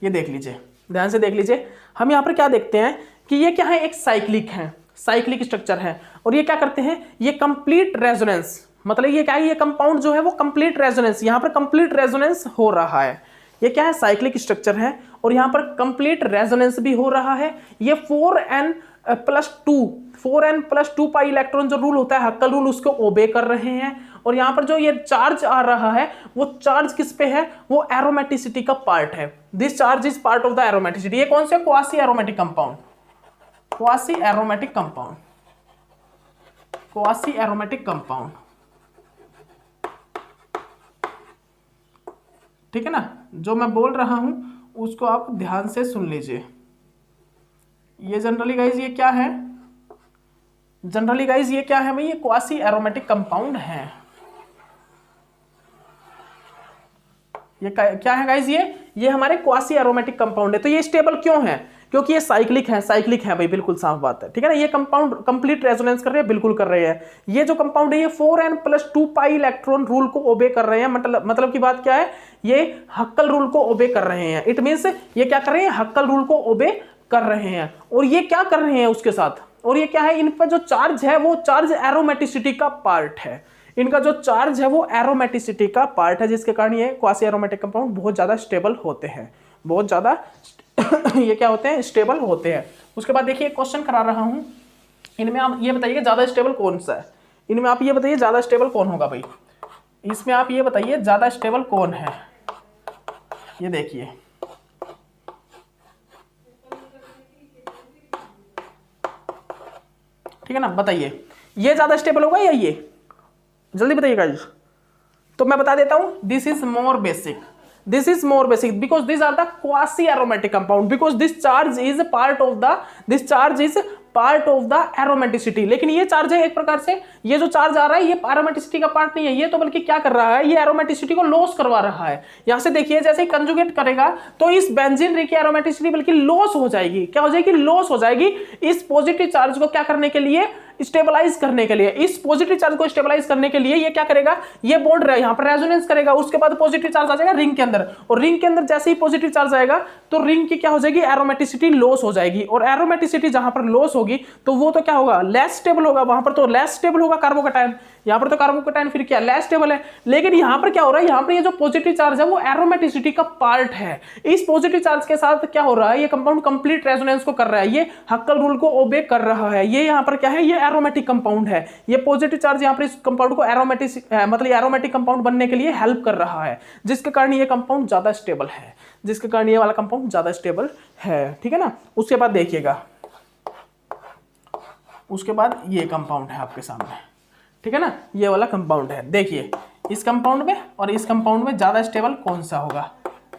ये देख लीजिए, ध्यान से देख लीजिए। हम यहाँ पर क्या देखते हैं कि ये क्या है, एक साइक्लिक स्ट्रक्चर है, और ये क्या करते हैं, ये कंप्लीट रेजोनेंस, मतलब ये क्या है, ये कंपाउंड जो है वो कंप्लीट रेजोनेंस, यहाँ पर कंप्लीट रेजोनेंस हो रहा है। ये क्या है, साइक्लिक स्ट्रक्चर है, और यहाँ पर कंप्लीट रेजोनेंस भी हो रहा है। ये 4n+2 पाई इलेक्ट्रॉन जो रूल होता है, हक्कल रूल, उसको ओबे कर रहे हैं। और यहाँ पर जो ये चार्ज आ रहा है वो चार्ज किस पे है, वो एरोमेटिसिटी का पार्ट है। This charge is part of the aromaticity. ये कौन से, क्वासी एरोमेटिक कंपाउंड, ठीक है ना। जो मैं बोल रहा हूं उसको आप ध्यान से सुन लीजिए। ये जनरली गाइज ये क्या है, भाई, ये क्वासी एरोमेटिक कंपाउंड है। ये क्या है गाइज, ये हमारे क्वासी एरोमेटिक कंपाउंड है। तो ये स्टेबल क्यों है, क्योंकि ये साइक्लिक है भाई, बिल्कुल साफ बात है, ठीक है ना। ये कंपाउंड कंप्लीट रेजोनेंस कर रहे हैं, बिल्कुल कर रहे हैं। ये जो कंपाउंड है ये 4n+2 पाई इलेक्ट्रॉन रूल को ओबे कर रहे हैं। मतलब की बात क्या है, ये हक्कल रूल को ओबे कर रहे हैं। इट मींस ये क्या कर रहे हैं, हक्कल रूल को ओबे कर रहे हैं। और ये क्या कर रहे हैं उसके साथ, और ये क्या है, इन पर जो चार्ज है वो चार्ज एरोमेटिसिटी का पार्ट है। इनका जो चार्ज है वो एरोमेटिसिटी का पार्ट है, जिसके कारण ये क्वासी एरोमेटिक कंपाउंड बहुत ज्यादा स्टेबल होते हैं, बहुत ज्यादा ये क्या होते हैं, स्टेबल होते हैं। उसके बाद देखिए क्वेश्चन करा रहा हूं, इनमें आप ये बताइए ज्यादा स्टेबल कौन सा है, इनमें आप ये बताइए ज्यादा स्टेबल कौन होगा भाई, इसमें आप ये बताइए ज्यादा स्टेबल कौन है। ये देखिए ठीक है ना, बताइए ये ज्यादा स्टेबल होगा या ये, जल्दी बताइए गाइस। तो मैं बता देता हूं, this is more basic, this is more basic because these are the quasi aromatic compound because this charge is part of the aromaticity। लेकिन ये चार्ज है एक प्रकार से, ये जो चार्ज आ रहा है ये एरोमेटिसिटी का पार्ट नहीं है, ये तो बल्कि क्या कर रहा है, ये एरोमेटिसिटी को लॉस करवा रहा है। यहां से देखिए जैसे ही कंजुगेट करेगा तो इस बेंजीन रिंग की एरोमेटिसिटी बल्कि लॉस हो जाएगी, क्या हो जाएगी, लॉस हो जाएगी। इस पॉजिटिव चार्ज को क्या करने के लिए, स्टेबलाइज करने के लिए, इस पॉजिटिव चार्ज को स्टेबलाइज करने के लिए ये क्या करेगा, ये बॉन्ड यहां पर रेजोनेंस करेगा, उसके बाद पॉजिटिव चार्ज आ जाएगा रिंग के अंदर, और रिंग के अंदर जैसे ही पॉजिटिव चार्ज आएगा तो रिंग की क्या हो जाएगी, एरोमेटिसिटी लॉस हो जाएगी। और एरोमेटिसिटी जहां पर लॉस होगी तो वो तो क्या होगा, लेस स्टेबल होगा, वहां पर तो लेस स्टेबल होगा कार्बोकैटायन, यहां पर तो कार्बोकैटायन फिर क्या लेस स्टेबल है। लेकिन यहां पर क्या हो रहा है, यहां पर ये जो पॉजिटिव चार्ज है वो एरोमेटिसिटी का पार्ट है। इस पॉजिटिव चार्ज के साथ क्या हो रहा है, ये कंपाउंड कंप्लीट रेजोनेंस को कर रहा है, ये हक्कल रूल को ओबे कर रहा है। ये यहां पर क्या है, ये एरोमेटिक कंपाउंड है। ये पॉजिटिव चार्ज यहां पर इस कंपाउंड को एरोमेटिक कंपाउंड बनने के लिए हेल्प कर रहा है, जिसके कारण ये कंपाउंड ज्यादा स्टेबल है, जिसके कारण ये वाला कंपाउंड ज्यादा स्टेबल है। ठीक है ना, उसके बाद देखिएगा, उसके बाद ये कंपाउंड है आपके सामने, ठीक है ना, ये वाला कंपाउंड है। देखिए इस कंपाउंड में और इस कंपाउंड में ज्यादा स्टेबल कौन सा होगा,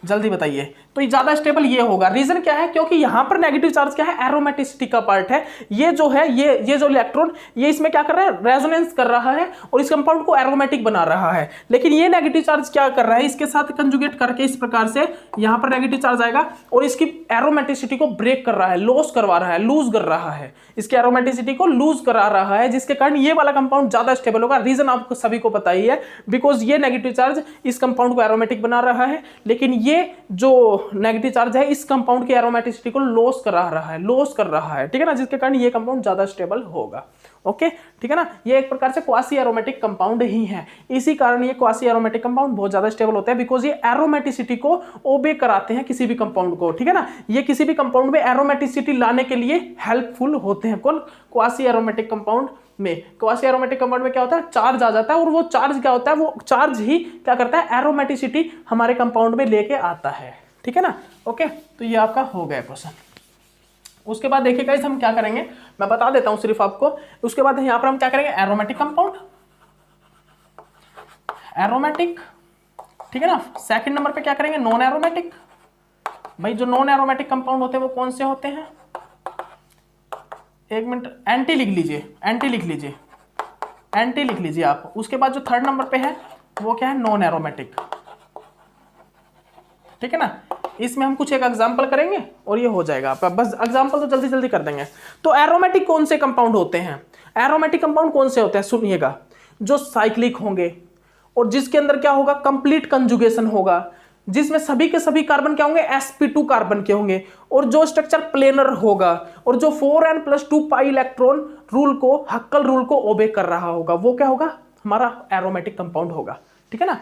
जल्दी बताइए। तो ये ज्यादा स्टेबल ये होगा। रीजन क्या है, क्योंकि यहां पर नेगेटिव चार्ज क्या है, एरोमेटिसिटी का पार्ट है। ये जो है ये जो इलेक्ट्रॉन ये इसमें क्या कर रहा है, रेजोनेंस कर रहा है और इस कंपाउंड को एरोमेटिक बना रहा है। लेकिन ये नेगेटिव चार्ज क्या कर रहा है, इसके साथ कंजुगेट करके इस प्रकार से यहां पर नेगेटिव चार्ज आएगा और इसकी एरोमेटिसिटी को ब्रेक कर रहा है, लॉस करवा रहा है, लूज कर रहा है, इसकी एरोमेटिसिटी को लूज करा रहा है, जिसके कारण ये वाला कंपाउंड ज्यादा स्टेबल होगा। रीजन आपको सभी को पता ही है, बिकॉज ये नेगेटिव चार्ज इस कंपाउंड को एरोमेटिक बना रहा है, लेकिन ये जो नेगेटिव चार्ज है इस कंपाउंड की एरोमेटिसिटी को लॉस कर रहा है, ठीक है ना, जिसके कारण ये कंपाउंड ज्यादा स्टेबल होगा। ओके, ठीक है ना, ये एक प्रकार से क्वासी एरोमेटिक कंपाउंड ही है। इसी कारण ये क्वासी एरोमेटिक कंपाउंड बहुत ज्यादा स्टेबल होते हैं, बिकॉज ये एरोमेटिसिटी को ओबे कराते हैं किसी भी कंपाउंड को, ठीक है ना। ये किसी भी कंपाउंड में एरोमेटिसिटी लाने के लिए हेल्पफुल होते हैं। कौन, क्वासी एरोमेटिक कंपाउंड में। क्वासी एरोमेटिक कंपाउंड में क्या होता है, चार्ज आ जाता है और वो चार्ज क्या होता है, वो चार्ज ही क्या करता है, एरोमेटिसिटी हमारे कंपाउंड में लेके आता है, ठीक है ना। ओके, तो ये आपका हो गया क्वेश्चन। उसके बाद देखिए गाइस हम क्या करेंगे, मैं बता देता हूं सिर्फ आपको। उसके बाद यहां पर हम क्या करेंगे, एरोमेटिक कंपाउंड, एरोमेटिक, ठीक है ना। सेकंड नंबर पे क्या करेंगे, नॉन एरोमेटिक। भाई जो नॉन एरोमेटिक कंपाउंड होते हैं वो कौन से होते हैं, एक मिनट, एंटी लिख लीजिए, एंटी लिख लीजिए, एंटी लिख लीजिए आप। उसके बाद जो थर्ड नंबर पे है वो क्या है, नॉन एरोमेटिक, ठीक है ना। इसमें हम कुछ एक एग्जांपल करेंगे और ये हो जाएगा आपका, बस एग्जांपल तो जल्दी जल्दी कर देंगे। तो एरोमेटिक कौन से कंपाउंड होते हैं, एरोमेटिक कंपाउंड कौन से होते हैं, सुनिएगा, जो साइक्लिक होंगे और जिसके अंदर क्या होगा, कंप्लीट कंजुगेशन होगा, जिसमें सभी के सभी कार्बन क्या होंगे, sp2 कार्बन के होंगे, और जो स्ट्रक्चर प्लेनर होगा, और जो 4n+2 पाई इलेक्ट्रॉन रूल को, हक्कल रूल को ओबे कर रहा होगा, वो क्या होगा, हमारा एरोमेटिक कंपाउंड होगा, ठीक है ना।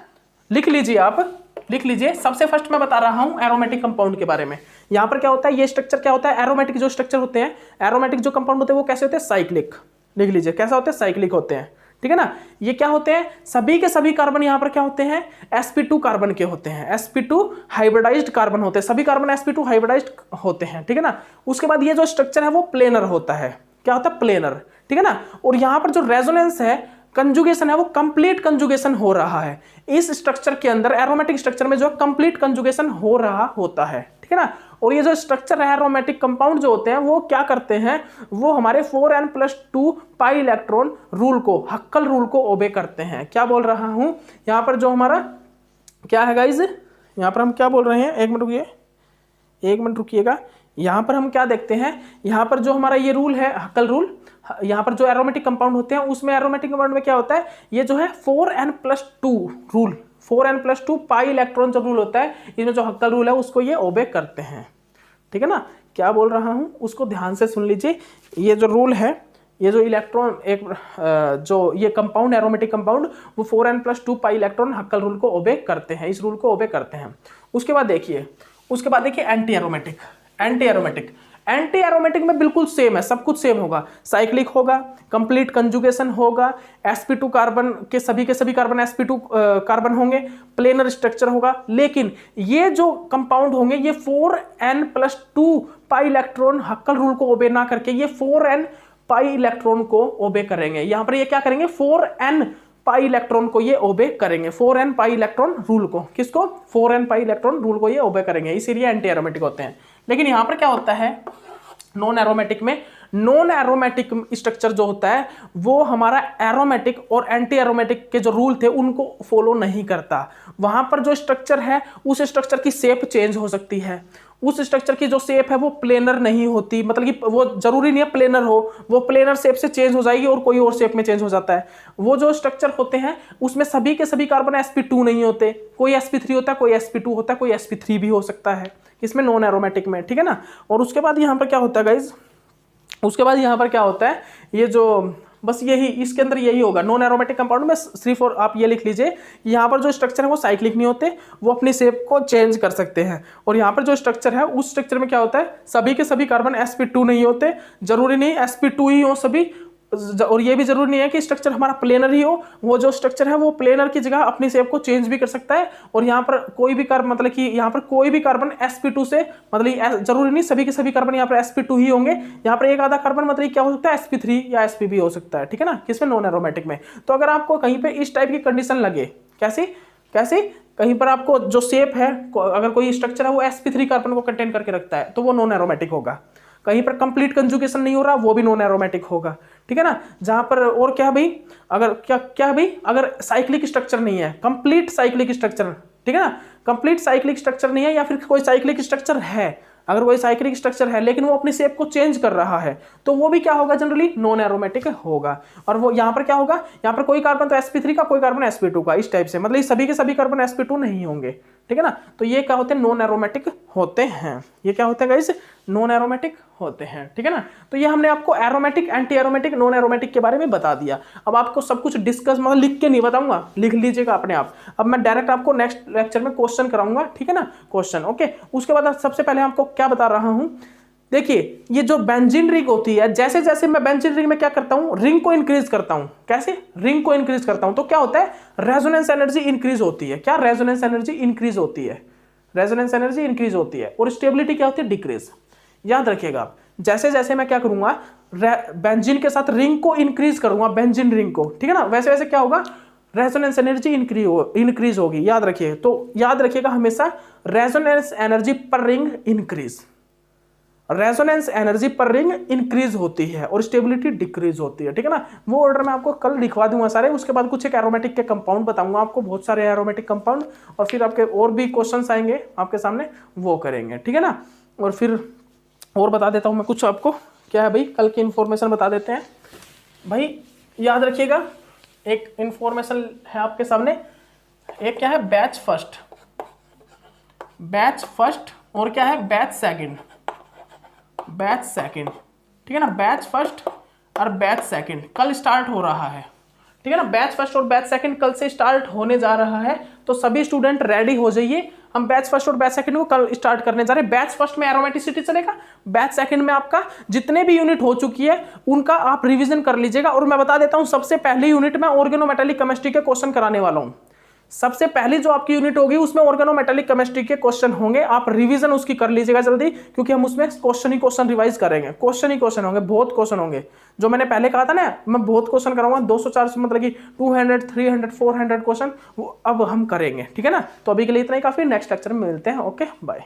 लिख लीजिए, आप लिख लीजिए। सबसे फर्स्ट मैं बता रहा हूं एरोमेटिक कंपाउंड के बारे में। यहां पर क्या होता है, ये स्ट्रक्चर क्या होता है, एरोमेटिक जो स्ट्रक्चर होते हैं, एरोमेटिक जो कंपाउंड होते हैं वो कैसे होते हैं, साइक्लिक। लिख लीजिए कैसा होते हैं, साइक्लिक होते हैं, ठीक है ना। ये क्या होते हैं, सभी के सभी कार्बन यहां पर क्या होते हैं, sp2 कार्बन के होते हैं, sp2 हाइब्रिडाइज्ड कार्बन होते हैं, सभी कार्बन sp2 हाइब्रिडाइज्ड होते हैं, ठीक है ना। उसके बाद ये जो स्ट्रक्चर है वो प्लेनर होता है, क्या होता है, प्लेनर, ठीक है ना। और यहां पर जो रेजोनेंस है, कंजुगेशन है, वो कंप्लीट कंजुगेशन हो रहा है इस स्ट्रक्चर के अंदर, एरोमेटिक स्ट्रक्चर में जो कंप्लीट कंजुगेशन हो रहा होता है, ठीक है ना। और ये जो स्ट्रक्चर है, एरोमेटिक कंपाउंड जो होते हैं वो क्या करते हैं, वो हमारे 4n+2 पाई इलेक्ट्रॉन रूल को, हक्कल रूल को ओबे करते हैं। क्या बोल रहा हूं यहां पर, जो हमारा क्या है गाइज, यहां पर हम क्या बोल रहे हैं, एक मिनट रुकिए, एक मिनट रुकिएगा। यहां पर हम क्या देखते हैं, यहां पर जो हमारा ये रूल है, हक्कल रूल, यहां पर जो एरोमेटिक कंपाउंड होते हैं उसमें एरोमेटिक कंपाउंड में क्या होता है, ये जो है 4n+2 rule, 4n+2 pi electron जो रूल होता है, इसमें जो हक्कल रूल है उसको ये ओबे करते हैं, ठीक है ना। क्या बोल रहा हूं उसको ध्यान से सुन लीजिए। ये जो रूल है, ये जो इलेक्ट्रॉन एक जो ये कंपाउंड, एरोमेटिक कंपाउंड, वो 4n+2 पाई इलेक्ट्रॉन हक्कल रूल को ओबे करते हैं, इस रूल को ओबे करते हैं। उसके बाद देखिए एंटी एरोमेटिक। एंटी एरोमेटिक में बिल्कुल सेम है, सब कुछ सेम होगा, साइक्लिक होगा, कंप्लीट कंजुगेशन होगा, sp2 कार्बन के सभी कार्बन sp2 कार्बन होंगे, प्लेनर स्ट्रक्चर होगा। लेकिन ये जो कंपाउंड होंगे ये 4n+2 पाई इलेक्ट्रॉन हक्कल रूल को ओबे ना करके ये 4n पाई इलेक्ट्रॉन को ओबे करेंगे। यहां पर ये क्या करेंगे, 4n पाई इलेक्ट्रॉन को ये ओबे करेंगे, 4n पाई इलेक्ट्रॉन रूल को। किसको, 4n पाई इलेक्ट्रॉन रूल को ये ओबे करेंगे, इसीलिए एंटी एरोमेटिक होते हैं। लेकिन यहां पर क्या होता है नॉन एरोमेटिक में, नॉन एरोमेटिक स्ट्रक्चर जो होता है वो हमारा एरोमेटिक और एंटी एरोमेटिक के जो रूल थे उनको फॉलो नहीं करता। वहां पर जो स्ट्रक्चर है उस स्ट्रक्चर की शेप चेंज हो सकती है, उस स्ट्रक्चर की जो शेप है वो प्लेनर नहीं होती, मतलब कि वो जरूरी नहीं है प्लेनर हो, वो प्लेनर शेप से चेंज हो जाएगी और कोई और शेप में चेंज हो जाता है। वो जो स्ट्रक्चर होते हैं उसमें सभी के सभी कार्बन sp2 नहीं होते, कोई sp3 होता है, कोई sp2 होता है, कोई sp3 भी हो सकता है इसमें नॉन एरोमेटिक में, ठीक है ना। और उसके बाद यहाँ पर क्या होता है गाइज, उसके बाद यहाँ पर क्या होता है, ये जो बस यही इसके अंदर यही होगा नॉन एरोमेटिक कंपाउंड में सिर्फ, और आप ये लिख लीजिए यहाँ पर जो स्ट्रक्चर है वो साइक्लिक नहीं होते, वो अपनी शेप को चेंज कर सकते हैं। और यहाँ पर जो स्ट्रक्चर है उस स्ट्रक्चर में क्या होता है, सभी के सभी कार्बन sp2 नहीं होते, जरूरी नहीं sp2 ही हो सभी, और ये भी जरूरी नहीं है कि स्ट्रक्चर हमारा प्लेनर ही हो, वो जो स्ट्रक्चर है वो प्लेनर की जगह अपनी शेप को चेंज भी कर सकता है। और यहाँ पर कोई भी कार्बन, मतलब कि यहाँ पर कोई भी कार्बन sp2 से, मतलब जरूरी नहीं सभी के सभी कार्बन यहाँ पर sp2 ही होंगे, यहाँ पर एक आधा कार्बन मतलब क्या हो सकता है sp3 या sp भी हो सकता है, ठीक है ना, किसमें नॉन एरोमेटिक में। तो अगर आपको कहीं पे इस टाइप की कंडीशन लगे, कैसी कैसी, कहीं पर आपको जो शेप है अगर कोई स्ट्रक्चर है वो sp3 कार्बन को कंटेन करके रखता है तो वो नॉन एरोमेटिक होगा। कहीं पर कंप्लीट कंजुगेशन नहीं हो रहा वो भी नॉन एरोमेटिक होगा, ठीक है ना। जहां पर और क्या भाई, अगर क्या भाई, अगर साइक्लिक स्ट्रक्चर नहीं है, कंप्लीट साइक्लिक स्ट्रक्चर, ठीक है ना, कंप्लीट साइक्लिक स्ट्रक्चर नहीं है, या फिर कोई साइक्लिक स्ट्रक्चर है, अगर कोई साइक्लिक स्ट्रक्चर है लेकिन वो अपनी शेप को चेंज कर रहा है तो वो भी क्या होगा, जनरली नॉन एरोमेटिक होगा। और वो यहाँ पर क्या होगा, यहाँ पर कोई कार्बन तो sp3 का, कोई कार्बन sp2 का, इस टाइप से, मतलब सभी के सभी कार्बन sp2 नहीं होंगे, ठीक है ना। तो ये क्या होते हैं, नॉन एरोमेटिक होते हैं। ये क्या होते हैं गाइस, नॉन एरोमेटिक होते हैं, ठीक है ना। तो ये हमने आपको aromatic, anti aromatic, non aromatic के बारे में बता दिया। अब आपको सब कुछ डिस्कस, मतलब लिख के नहीं बताऊंगा, लिख लीजिएगा अपने आप। अब मैं डायरेक्ट आपको नेक्स्ट लेक्चर में क्वेश्चन कराऊंगा, ठीक है ना, क्वेश्चन, ओके। उसके बाद सबसे पहले आपको क्या बता रहा हूं, देखिए ये जो बेंजीन रिंग होती है, जैसे जैसे मैं बेंजीन रिंग में क्या करता हूं, रिंग को इंक्रीज करता हूं, कैसे, रिंग को इंक्रीज करता हूं तो क्या होता है, रेजोनेंस एनर्जी इंक्रीज होती है। क्या, रेजोनेंस एनर्जी इंक्रीज होती है, रेजोनेंस एनर्जी इंक्रीज होती है। और स्टेबिलिटी क्या होती है, डिक्रीज। याद रखिएगा आप, जैसे जैसे मैं क्या करूंगा, बेंजीन के साथ रिंग को इंक्रीज करूंगा, बेंजीन रिंग को, ठीक है ना, वैसे वैसे क्या होगा, रेजोनेंस एनर्जी इंक्रीज होगी। याद रखिए, तो याद रखिएगा हमेशा रेजोनेंस एनर्जी पर रिंग इंक्रीज, रेजोनेंस एनर्जी पर रिंग इंक्रीज होती है और स्टेबिलिटी डिक्रीज होती है, ठीक है ना। वो ऑर्डर मैं आपको कल लिखवा दूंगा सारे। उसके बाद कुछ एक एरोमेटिक के कंपाउंड बताऊंगा आपको, बहुत सारे एरोमेटिक कंपाउंड, और फिर आपके और भी क्वेश्चंस आएंगे आपके सामने, वो करेंगे, ठीक है ना। और फिर और बता देता हूं मैं कुछ आपको, क्या है भाई, कल की इंफॉर्मेशन बता देते हैं भाई। याद रखिएगा, एक इंफॉर्मेशन है आपके सामने, एक क्या है, बैच फर्स्ट, बैच फर्स्ट, और क्या है, बैच सेकंड, बैच सेकंड, ठीक है ना। बैच फर्स्ट और बैच सेकंड कल स्टार्ट हो रहा है, ठीक है ना। बैच फर्स्ट और बैच सेकंड कल से स्टार्ट होने जा रहा है, तो सभी स्टूडेंट रेडी हो जाइए। हम बैच फर्स्ट और बैच सेकंड को कल स्टार्ट करने जा रहे हैं। बैच फर्स्ट में एरोमेटिसिटी चलेगा, बैच सेकंड में आपका जितने भी यूनिट हो चुकी है उनका आप रिवीजन कर लीजिएगा। और मैं बता देता हूं, सबसे पहली यूनिट में ऑर्गेनोमेटेलिक केमिस्ट्री के क्वेश्चन कराने वाला हूं। सबसे पहली जो आपकी यूनिट होगी उसमें ऑर्गेनोमेटेलिक केमिस्ट्री के क्वेश्चन होंगे, आप रिवीजन उसकी कर लीजिएगा जल्दी, क्योंकि हम उसमें क्वेश्चन ही क्वेश्चन रिवाइज करेंगे, क्वेश्चन ही क्वेश्चन होंगे, बहुत क्वेश्चन होंगे। जो मैंने पहले कहा था ना, मैं बहुत क्वेश्चन कराऊंगा, 200-400, मतलब कि 200, 300, 400 क्वेश्चन, वो अब हम करेंगे, ठीक है ना। तो अभी के लिए इतना ही काफी, नेक्स्ट लेक्चर में मिलते हैं, ओके बाय।